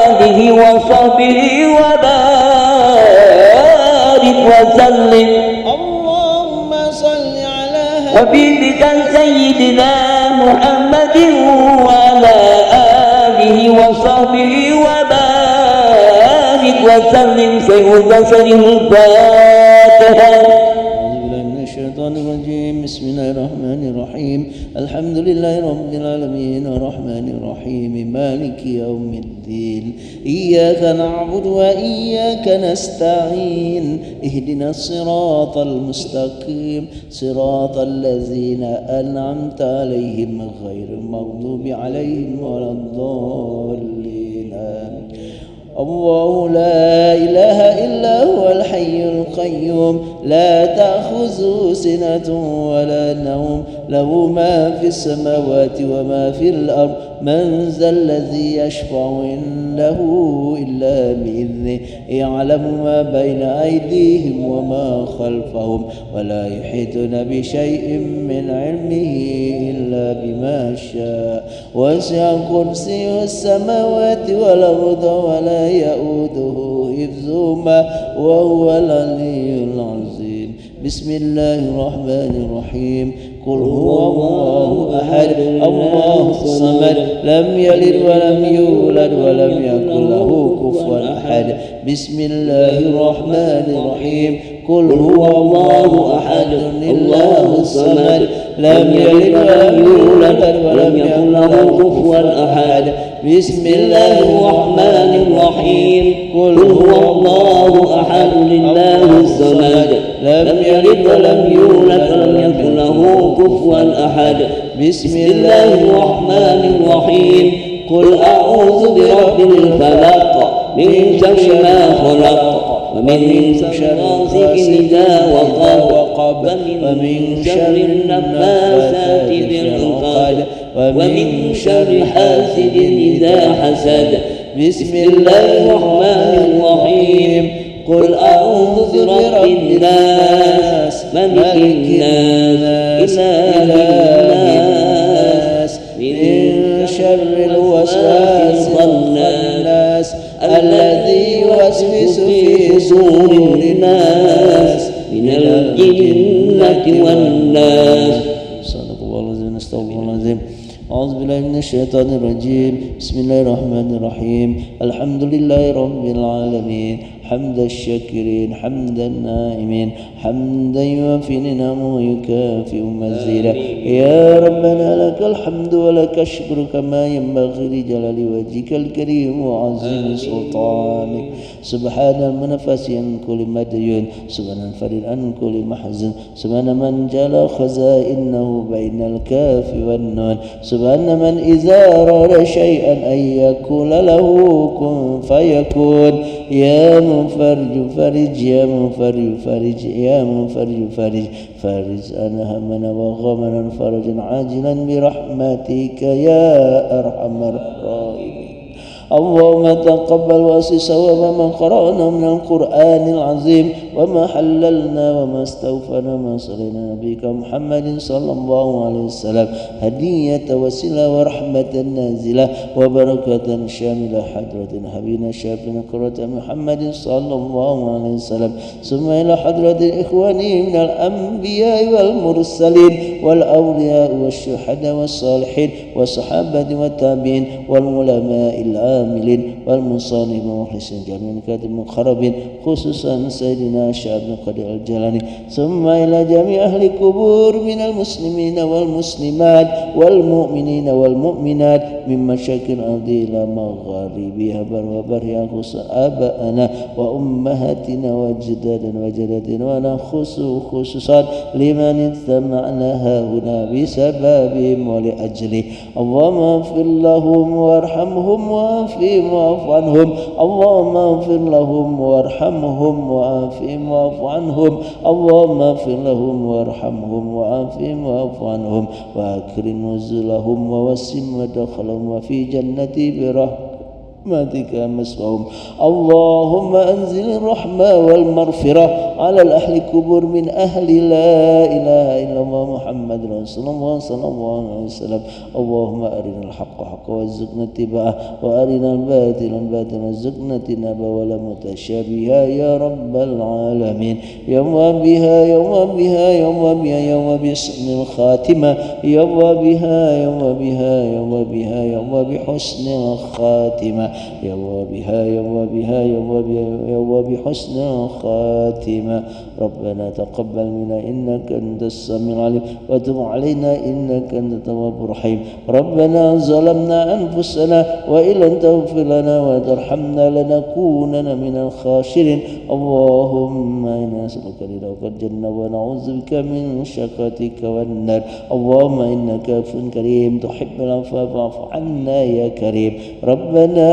آله وصحبه وبارك وسلم اللهم صل على حبيبك سيدنا محمد وعلى آله وصحبه وبارك وسلم سيد البشر الفاتحة. الشيطان الرجيم بسم الله الرحمن الرحيم الحمد لله رب العالمين الرحمن الرحيم مالك يوم الدين إياك نعبد وإياك نستعين اهدنا الصراط المستقيم صراط الذين أنعمت عليهم غير المغضوب عليهم ولا الضالين آمين. الله لا إله إلا هو الحي القيوم لا تأخذه سنة ولا نوم له ما في السماوات وما في الأرض من ذا الذي يشفع عنده إلا بإذنه يعلم ما بين أيديهم وما خلفهم ولا يحيطون بشيء من علمه إلا بما شاء وسع كرسيه السماوات والأرض ولا يؤوده حفظهما وهو العلي العظيم. بسم الله الرحمن الرحيم قل هو الله أحد الله الصمد لم يلد ولم يولد ولم يكن له كفوا أحد. بسم الله الرحمن الرحيم قل هو الله أحد الله الصمد لم يلد ولم يولد ولم يكن له كفوا أحد. بسم الله الرحمن الرحيم قل هو الله أحد الله الصمد لم يلد ولم يولد ولم يكن له كفوا أحد. بسم الله الرحمن الرحيم قل أعوذ برب الفلق من شر ما خلق ومن شر غاسق إذا وقب ومن شر النفاثات في العقد ومن شر حاسد إذا حسد. بسم الله الرحمن الرحيم قل أعوذ برب الناس ملك الناس إله الناس من شر الوسواس الخناس الذي يوسوس في صدور الناس من الجنة والناس. صدق الله العظيم. نستغفر الله العظيم. أعوذ بالله من الشيطان الرجيم بسم الله الرحمن الرحيم الحمد لله رب العالمين حمد الشاكرين حمد النائمين حمدا يوافي نعمه ويكافئ مزيدا يا ربنا لك الحمد ولك الشكر كما ينبغي لجلال وجهك الكريم وعظيم سلطانك سبحان المنفس عن كل مدين سبحان الفريد عن كل محزن سبحان من جل خزائنه بين الكاف والنون سبحان من إذا أراد شيئا أن يكون له كن فيكون يا مفرج فرج يا مفرج فرج يا مفرج فرج فرج أنا همنا وغمنا فرجا عاجلا برحمتك يا أرحم الراحمين اللهم تقبل واسس وما قرأنا من القرآن العظيم وما حللنا وما استوفنا وما صلينا نبيك محمد صلى الله عليه وسلم هدية وسيلة ورحمة نازلة وبركة شاملة حضرة حبيبنا شافنا قرة محمد صلى الله عليه وسلم ثم إلى حضرة إخواني من الأنبياء والمرسلين والأولياء والشهداء والصالحين والصحابة والتابعين والعلماء العاملين والمصلين والمخلصين جميعا كاتب المقربين خصوصا سيدنا شاب القادر الجيلاني ثم إلى جميع أهل القبور من المسلمين والمسلمات والمؤمنين والمؤمنات من مشاكل الأرض إلى مغاربها وبر يا آباءنا وأمهاتنا وأجدادنا وجداتنا ونخص خصوصا لمن استمعنا هنا بسببهم ولأجله اللهم اغفر لهم وارحمهم وعافهم واعف عنهم اللهم اغفر لهم وارحمهم وعافهم واعف عنهم اللهم اغفر لهم وارحمهم وعافهم واعف عنهم وأكرم نزلهم ووسع مدخلهم وفي جنتي برحمتك مسواهم اللهم أنزل الرحمة والمغفرة على الأهل الكبر من أهل لا إله إلا الله محمد رسول الله صلى الله عليه وسلم اللهم أرنا الحق حقا وارزقنا اتباعه وأرنا الباطل باطلا وارزقنا اجتنابه ولا متشابها يا رب العالمين يوم بها يوم بها يوم بها يوم بحسن الخاتمة يوم بها يوم بها يوم بها يوم بحسن الخاتمة يوم بها يوم بها يوم بها يوم بحسن الخاتمة ربنا تقبل منا إنك أنت السميع العليم وتب علينا إنك أنت التواب الرحيم ربنا ظلمنا أنفسنا وإن لم تغفر لنا وترحمنا لنكونن من الخاسرين اللهم إنا نسألك رضاك الجنة ونعوذ بك من شقتك والنار اللهم إنك عفو كريم تحب العفو فاعف عنا يا كريم ربنا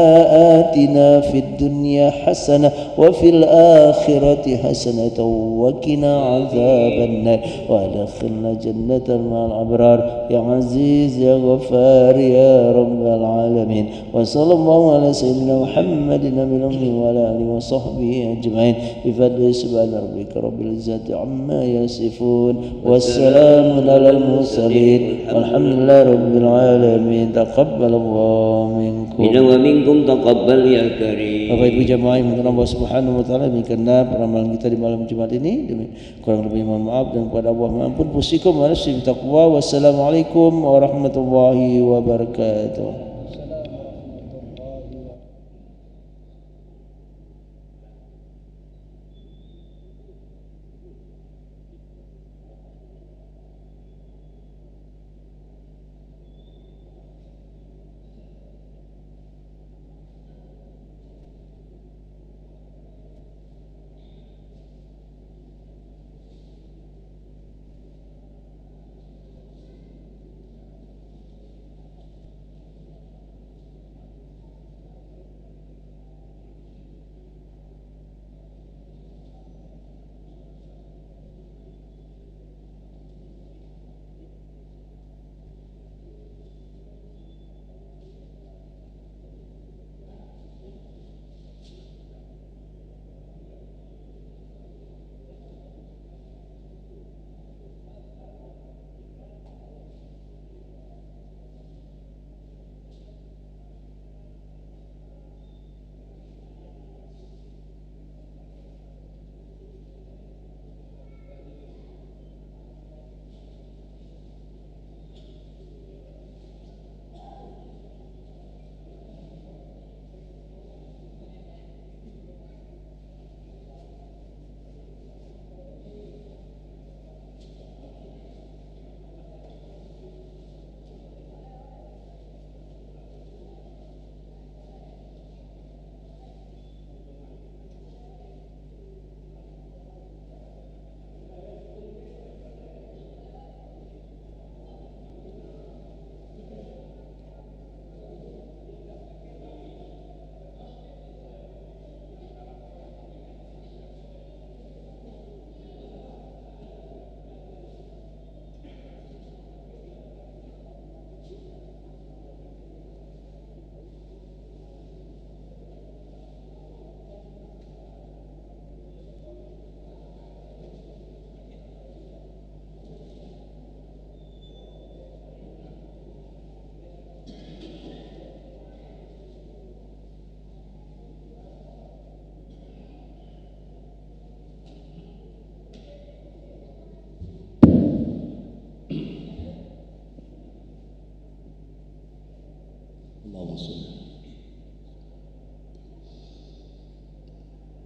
آتنا في الدنيا حسنة وفي الآخرة حسنة وقنا عذاب النار وادخلنا جنة مع الأبرار يا عزيز يا غفار يا رب العالمين وصلى الله على سيدنا محمد النبي الأمي وعلى آله وصحبه أجمعين بفضل سبحان ربك رب العزة عما يصفون والسلام على المرسلين والحمد لله رب العالمين تقبل الله منكم ومنكم تقبل يا كريم. Bapak Ibu jamaah yang dimuliakan Allah Subhanahu wa taala, demikianlah ramalan kita di malam Jumat ini. Kurang lebih mohon maaf dan kepada Allah mengampun pusikum wa nafsi bitaqwa. Wassalamualaikum warahmatullahi wabarakatuh.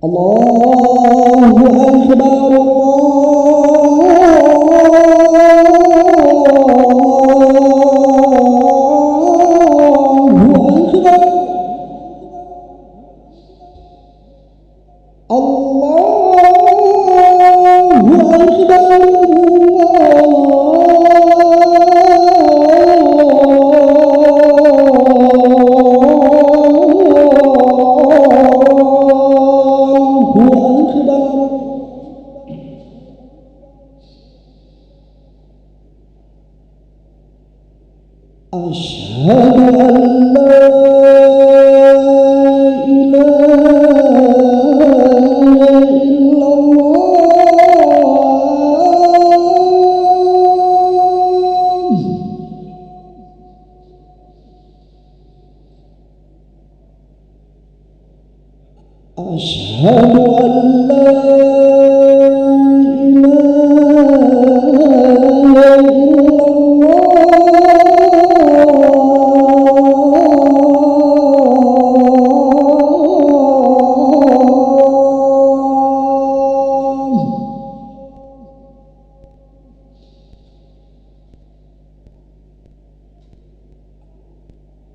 Allahu Akbar, Asyhadu an la ilaha illallah. Asyhadu an la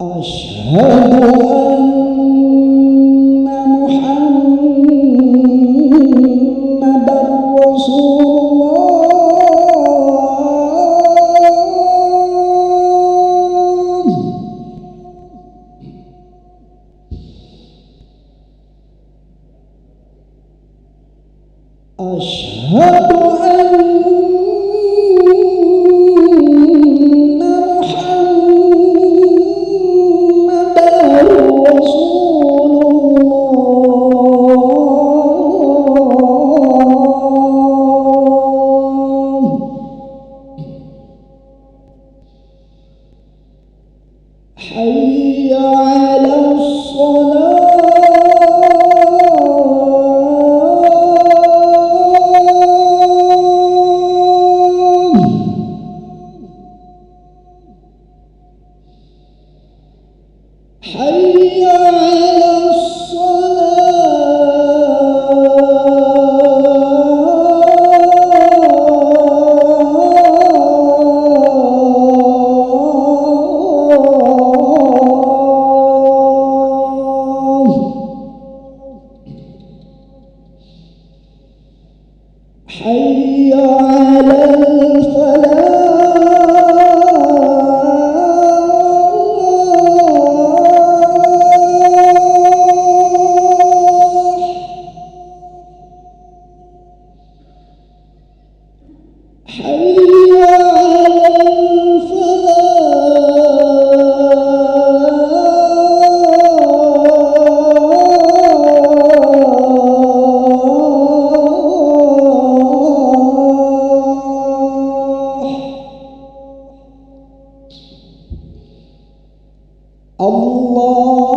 Asyhadu anna Muhammadar Rasulullah. Asyhadu حي على الصلاة. حي على حي على الفلاح. حي Allahu Akbar,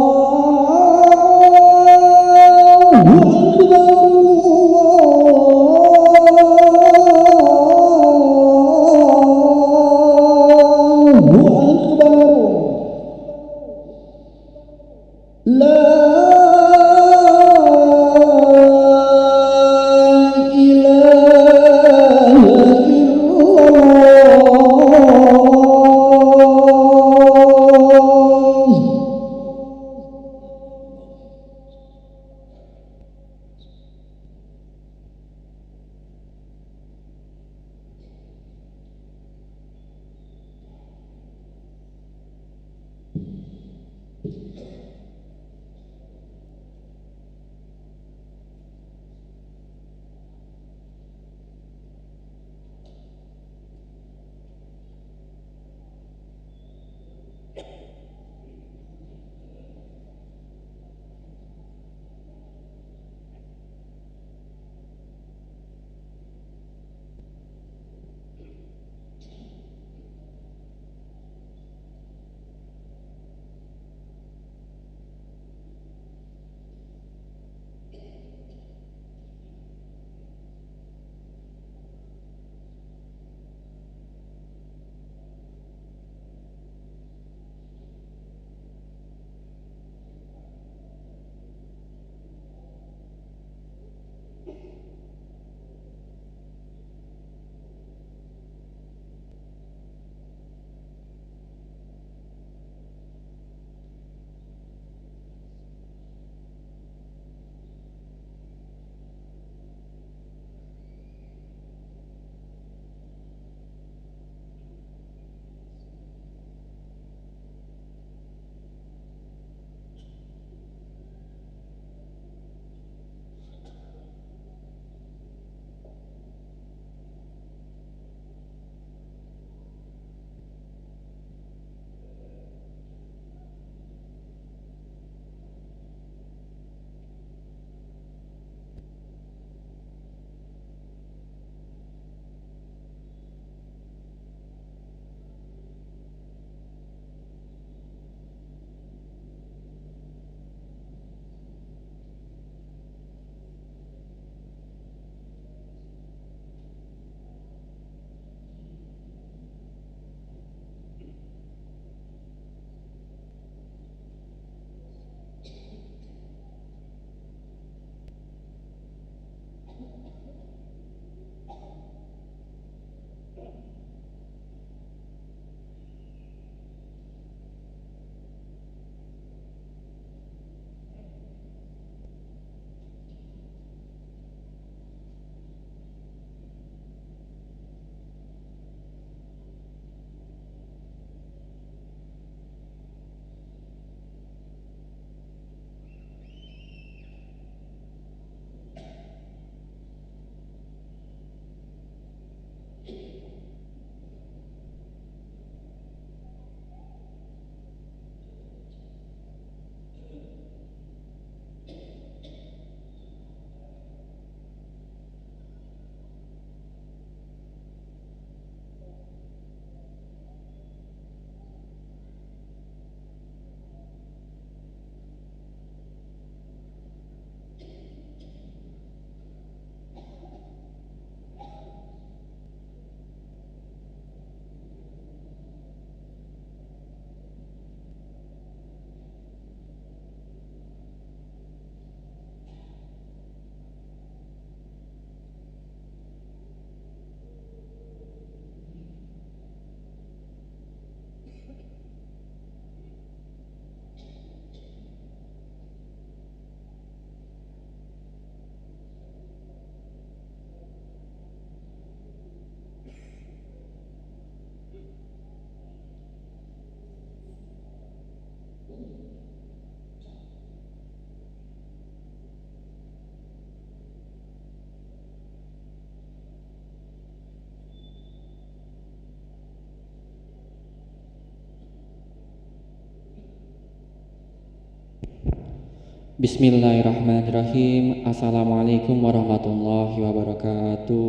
Bismillahirrahmanirrahim. Assalamualaikum warahmatullahi wabarakatuh.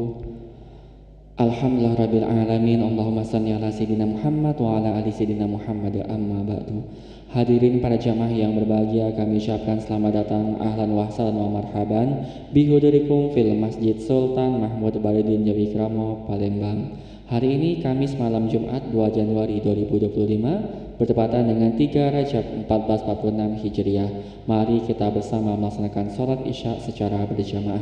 Alhamdulillah rabbil alamin. Allahumma salli ala sayyidina Muhammad wa ala ali sayyidina Muhammad, amma ba'du. Hadirin para jamaah yang berbahagia, kami ucapkan selamat datang, ahlan wa sahlan wa marhaban bihudurikum fil Masjid Sultan Mahmud Baridin Jawi Kramo, Palembang. Hari ini Kamis malam Jumat 2 Januari 2025 bertepatan dengan 3 Rajab 1446 Hijriah. Mari kita bersama melaksanakan sholat Isya secara berjamaah.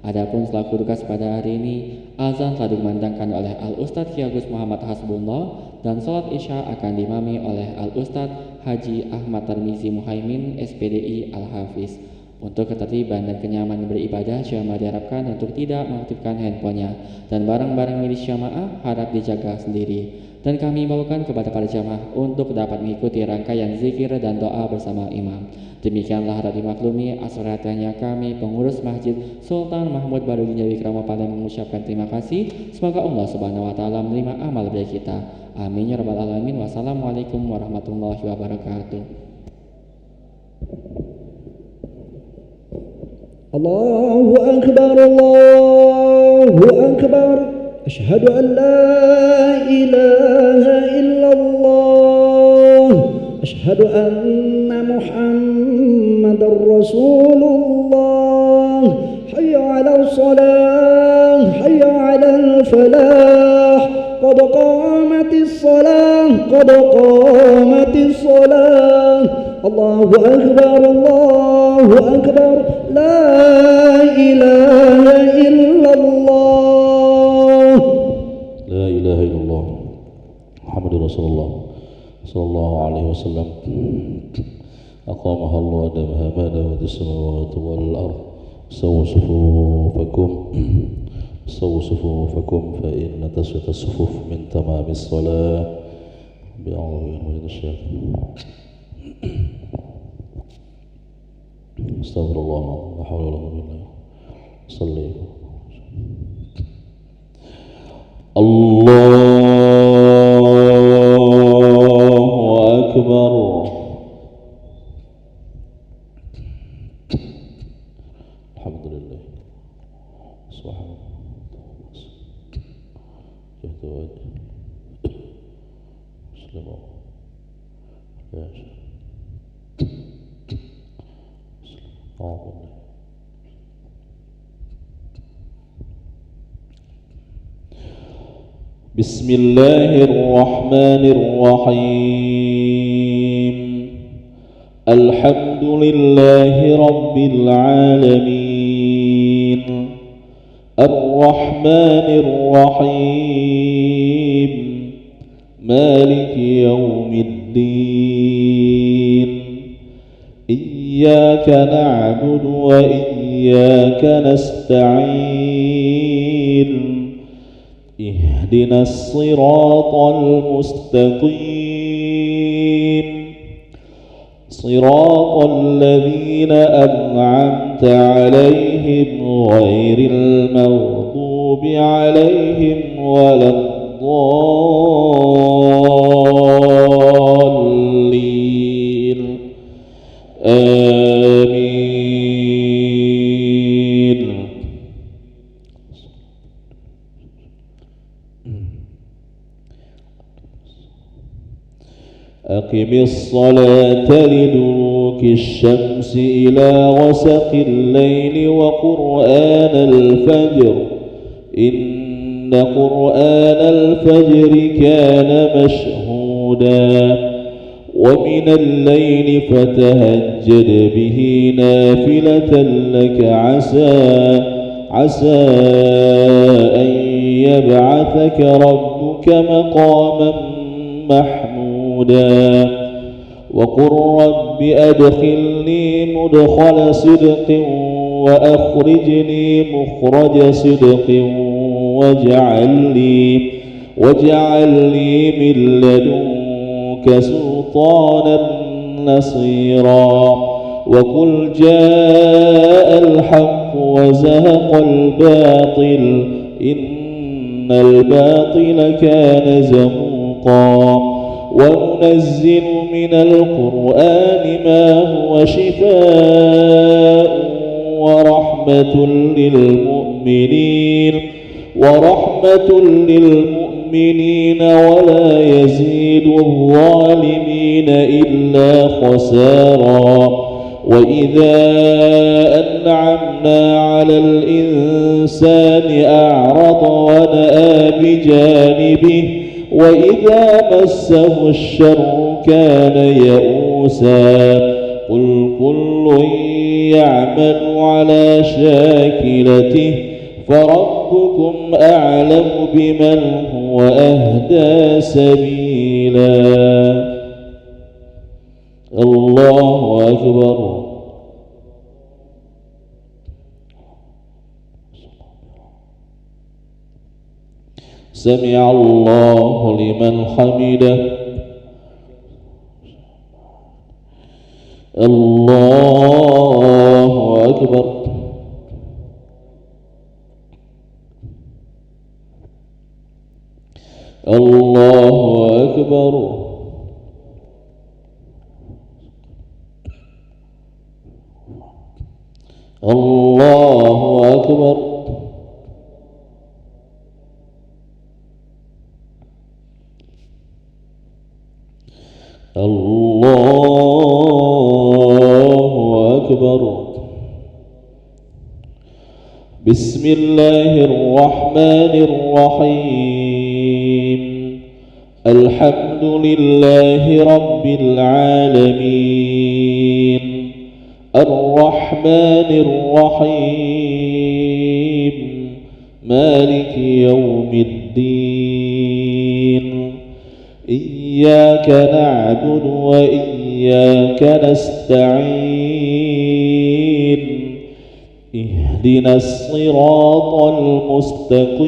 Adapun selaku tugas pada hari ini, azan telah dikumandangkan oleh Al-Ustadz Kiai Agus Muhammad Hasbullah dan sholat Isya akan diimami oleh Al-Ustadz Haji Ahmad Tarmizi Muhaimin SPDI Al-Hafiz. Untuk ketertiban dan kenyamanan beribadah, jamaah diharapkan untuk tidak mengaktifkan handphonenya dan barang-barang milik jamaah harap dijaga sendiri. Dan kami bawakan kepada para jamaah untuk dapat mengikuti rangkaian zikir dan doa bersama imam. Demikianlah harap dimaklumi asuratiannya kami pengurus Masjid Sultan Mahmud Baridin Jawi Kramo Palembang mengucapkan terima kasih. Semoga Allah Subhanahu wa taala menerima amal baik kita. Amin ya rabbal alamin. Wassalamualaikum warahmatullahi wabarakatuh. Allahu Akbar, Allahu Akbar. Asyhadu an la ilaha illallah. Asyhadu anna Muhammadar Rasulullah. Hayya 'alas salah, hayya 'alal falah. Qad qamatis salah, qad qamatis salah. Allahu Akbar, Allahu Akbar. La ilaha illallah. La ilaha illallah Muhammadur Rasulullah sallallahu alaihi wasallam. Aqamaha Allah adamaha madamat as-samawati wal ard. Sawu sufufakum fa inna taswiyata as-sufuf min tamamis salah. Bi'awwin wa syaitan. Astagfirullah, la haula wala quwwata illa billah. Salli. Allahu akbar. Alhamdulillah. Subhanallah. Bismillahirrahmanirrahim. Alhamdulillahi rabbil alamin. Ar-Rahmanir Rahim. Maliki yaumiddin. Iyyaka na'budu wa iyyaka nasta'in. اهدنا الصراط المستقيم صراط الذين أنعمت عليهم غير المغضوب عليهم ولا الضالين آمين. أقم الصلاة لدلوك الشمس إلى غسق الليل وقرآن الفجر إن قرآن الفجر كان مشهودا ومن الليل فتهجد به نافلة لك عسى أن يبعثك ربك مقاما محمودا وقل رب أدخلني مدخل صدق وأخرجني مخرج صدق واجعل لي من لدنك سلطانا نصيرا وقل جاء الحق وزهق الباطل إن الباطل كان زهوقا وننزل من القرآن ما هو شفاء ورحمة للمؤمنين ولا يزيد الظالمين إلا خسارا. وإذا أنعمنا على الإنسان أعرض ونأى بجانبه وإذا مسه الشر كان يئوسا. قل كل يعمل على شاكلته فربكم أعلم بمن هو أهدى سبيلا. الله أكبر. سمع الله لمن حمده. الله أكبر. الله أكبر. الله أكبر. الله أكبر. بسم الله الرحمن الرحيم. الحمد لله رب العالمين الرحمن الرحيم مالك يوم الدين. إياك نعبد وإياك نستعين. اهدنا الصراط المستقيم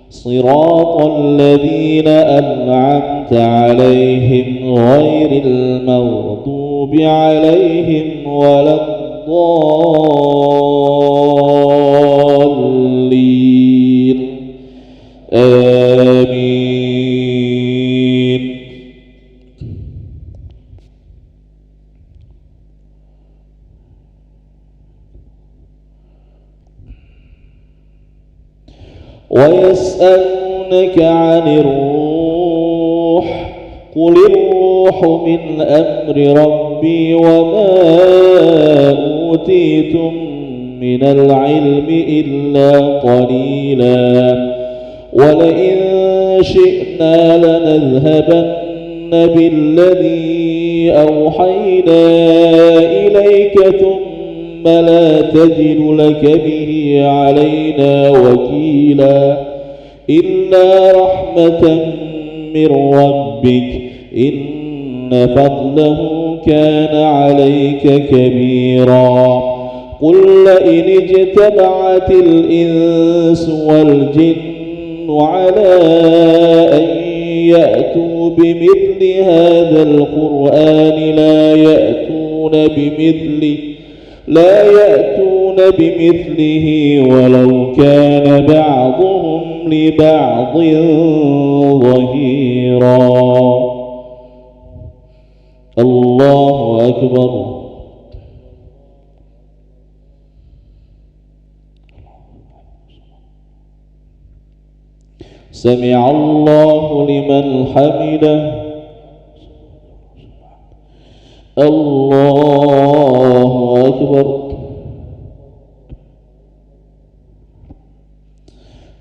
صراط الذين أنعمت عليهم غير المغضوب عليهم ولا الضالين. آمين. ويسألونك عن الروح قل الروح من أمر ربي وما أوتيتم من العلم إلا قليلا. ولئن شئنا لنذهبن بالذي أوحينا إليك ثم لا تجد لك به علينا وكيلا. إلا رحمة من ربك إن فضله كان عليك كبيرا. قل لئن اجتمعت الإنس والجن على أن يأتوا بمثل هذا القرآن لا يأتون بمثله ولو كان بعضهم لبعض ظهيرا. الله أكبر. سمع الله لمن حمده. الله أكبر.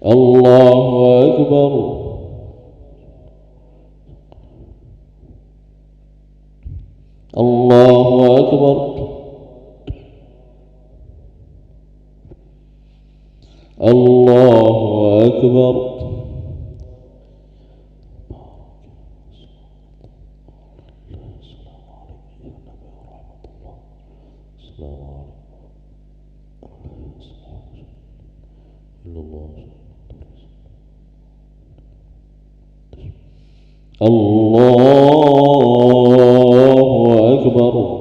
الله أكبر. الله أكبر. الله أكبر. الله أكبر.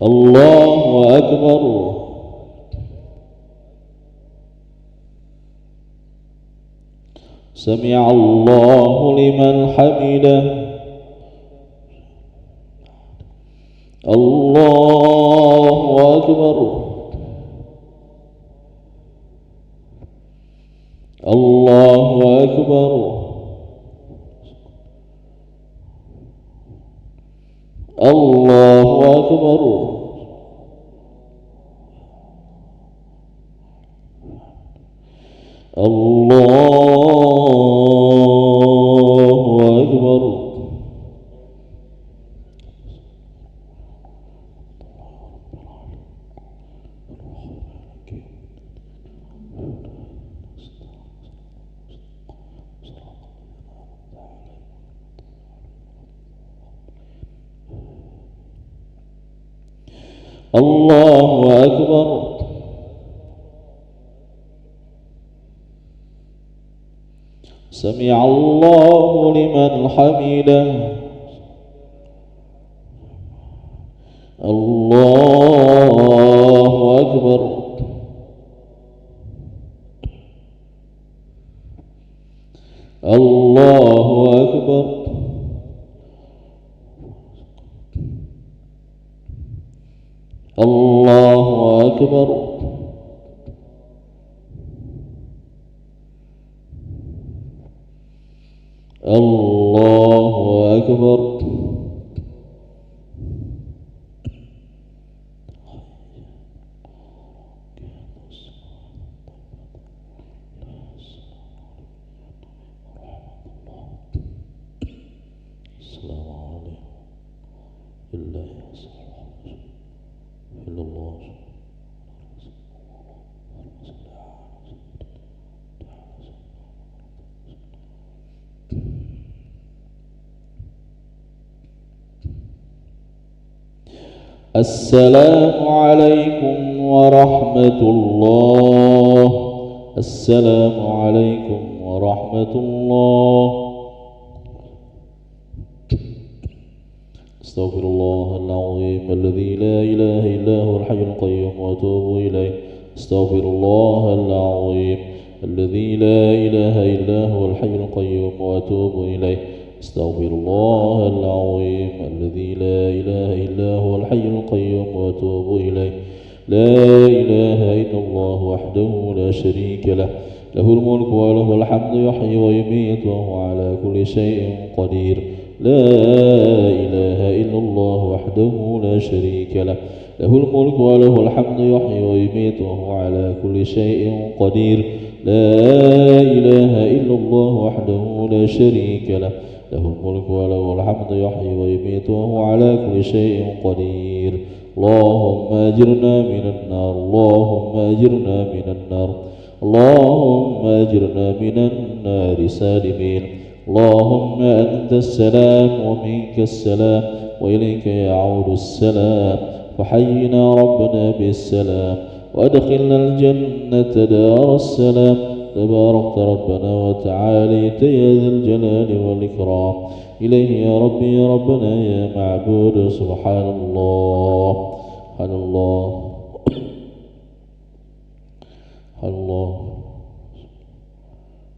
الله أكبر. سمع الله لمن حمده. الله أكبر. الله أكبر. الله أكبر. الله أكبر. الله أكبر. سمع الله لمن حمده. الله أكبر. الله أكبر. الله أكبر. الله أكبر. السلام عليكم بالله إلا الله. السلام عليكم ورحمة الله. السلام عليكم ورحمة الله. استغفر الله العظيم الذي لا إله إلا هو الحي القيوم وأتوب إليه. استغفر الله العظيم الذي لا إله إلا هو الحي القيوم وأتوب إليه. استغفر الله العظيم الذي لا إله إلا هو الحي القيوم وأتوب إليه. لا إله إلا الله وحده لا شريك له، له الملك وله الحمد يحيي ويميت وهو على كل شيء قدير. لا إله إلا الله وحده لا شريك له، له الملك وله الحمد يحيي ويميت وهو على كل شيء قدير. لا إله إلا الله وحده لا شريك له، له الملك وله الحمد يحيي ويميت وهو على كل شيء قدير. اللهم أجرنا من النار. اللهم أجرنا من النار. اللهم أجرنا من النار سالمين. اللهم أنت السلام ومنك السلام وإليك يعود السلام. فحينا ربنا بالسلام وأدخلنا الجنة دار السلام. تباركت ربنا وتعاليت يا ذا الجلال والإكرام. إليه يا ربي يا ربنا يا معبود. سبحان الله. سبحان الله. سبحان الله.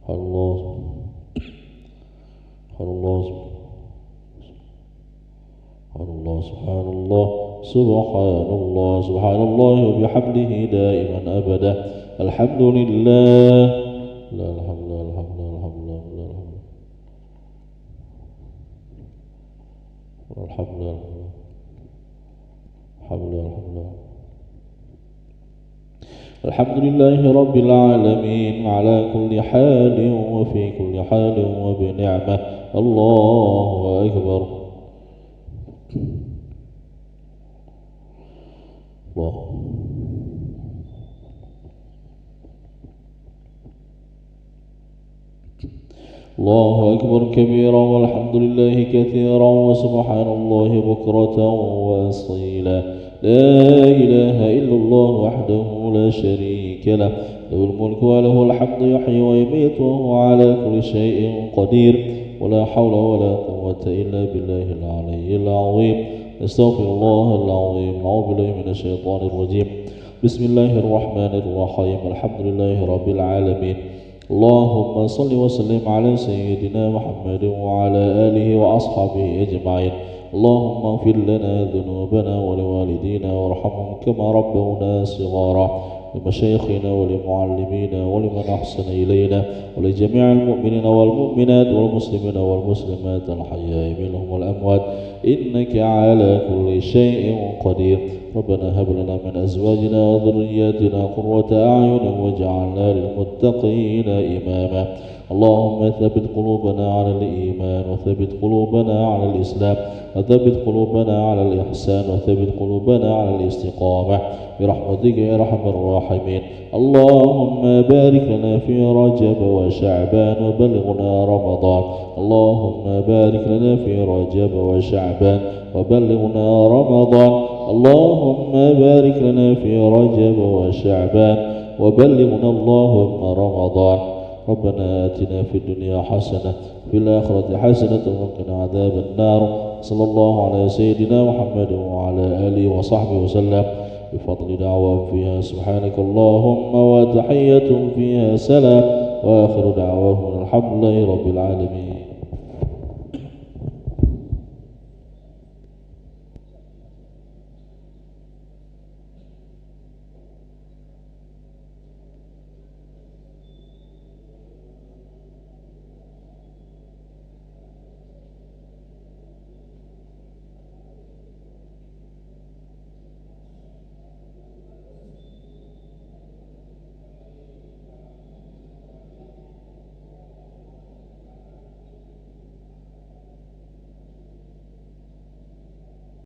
سبحان الله. سبحان الله. سبحان الله. سبحان الله. سبحان الله. سبحان الله وبحمده دائما أبدا. الحمد لله. لا الحمد لله. الحمد لله. الحمد لله. الحمد لله. الحمد لله. الحمد لله رب العالمين على كل حال وفي كل حال وبنعمة. الله أكبر. الله. الله أكبر كبيرا والحمد لله كثيرا وسبحان الله بكرة وأصيلا. لا إله إلا الله وحده لا شريك له، له الملك وله الحمد يحيي ويميت وهو على كل شيء قدير. ولا حول ولا قوة إلا بالله العلي العظيم. أستغفر الله العظيم. أعوذ بالله من الشيطان الرجيم. بسم الله الرحمن الرحيم. الحمد لله رب العالمين. اللهم صل وسلم على سيدنا محمد وعلى آله وأصحابه أجمعين. اللهم اغفر لنا ذنوبنا ولوالدينا وارحمهم كما ربونا صغارا، لمشايخنا ولمعلمينا ولمن أحسن إلينا ولجميع المؤمنين والمؤمنات والمسلمين والمسلمات الحياء منهم والأموات إنك على كل شيء قدير. ربنا هب لنا من أزواجنا وذرياتنا قرة أعين واجعلنا للمتقين إماما. اللهم ثبت قلوبنا على الإيمان وثبت قلوبنا على الإسلام وثبت قلوبنا على الإحسان وثبت قلوبنا على الاستقامة برحمتك يا أرحم الراحمين. اللهم بارك لنا في رجب وشعبان وبلغنا رمضان. اللهم بارك لنا في رجب وشعبان وبلغنا رمضان. اللهم بارك لنا في رجب وشعبان وبلغنا اللهم رمضان. ربنا آتنا في الدنيا حسنة في الآخرة حسنة وقنا عذاب النار. صلى الله على سيدنا محمد وعلى آله وصحبه وسلم بفضل دعوة فيها سبحانك اللهم وتحية فيها سلام وآخر دعواهم الحمد لله رب العالمين.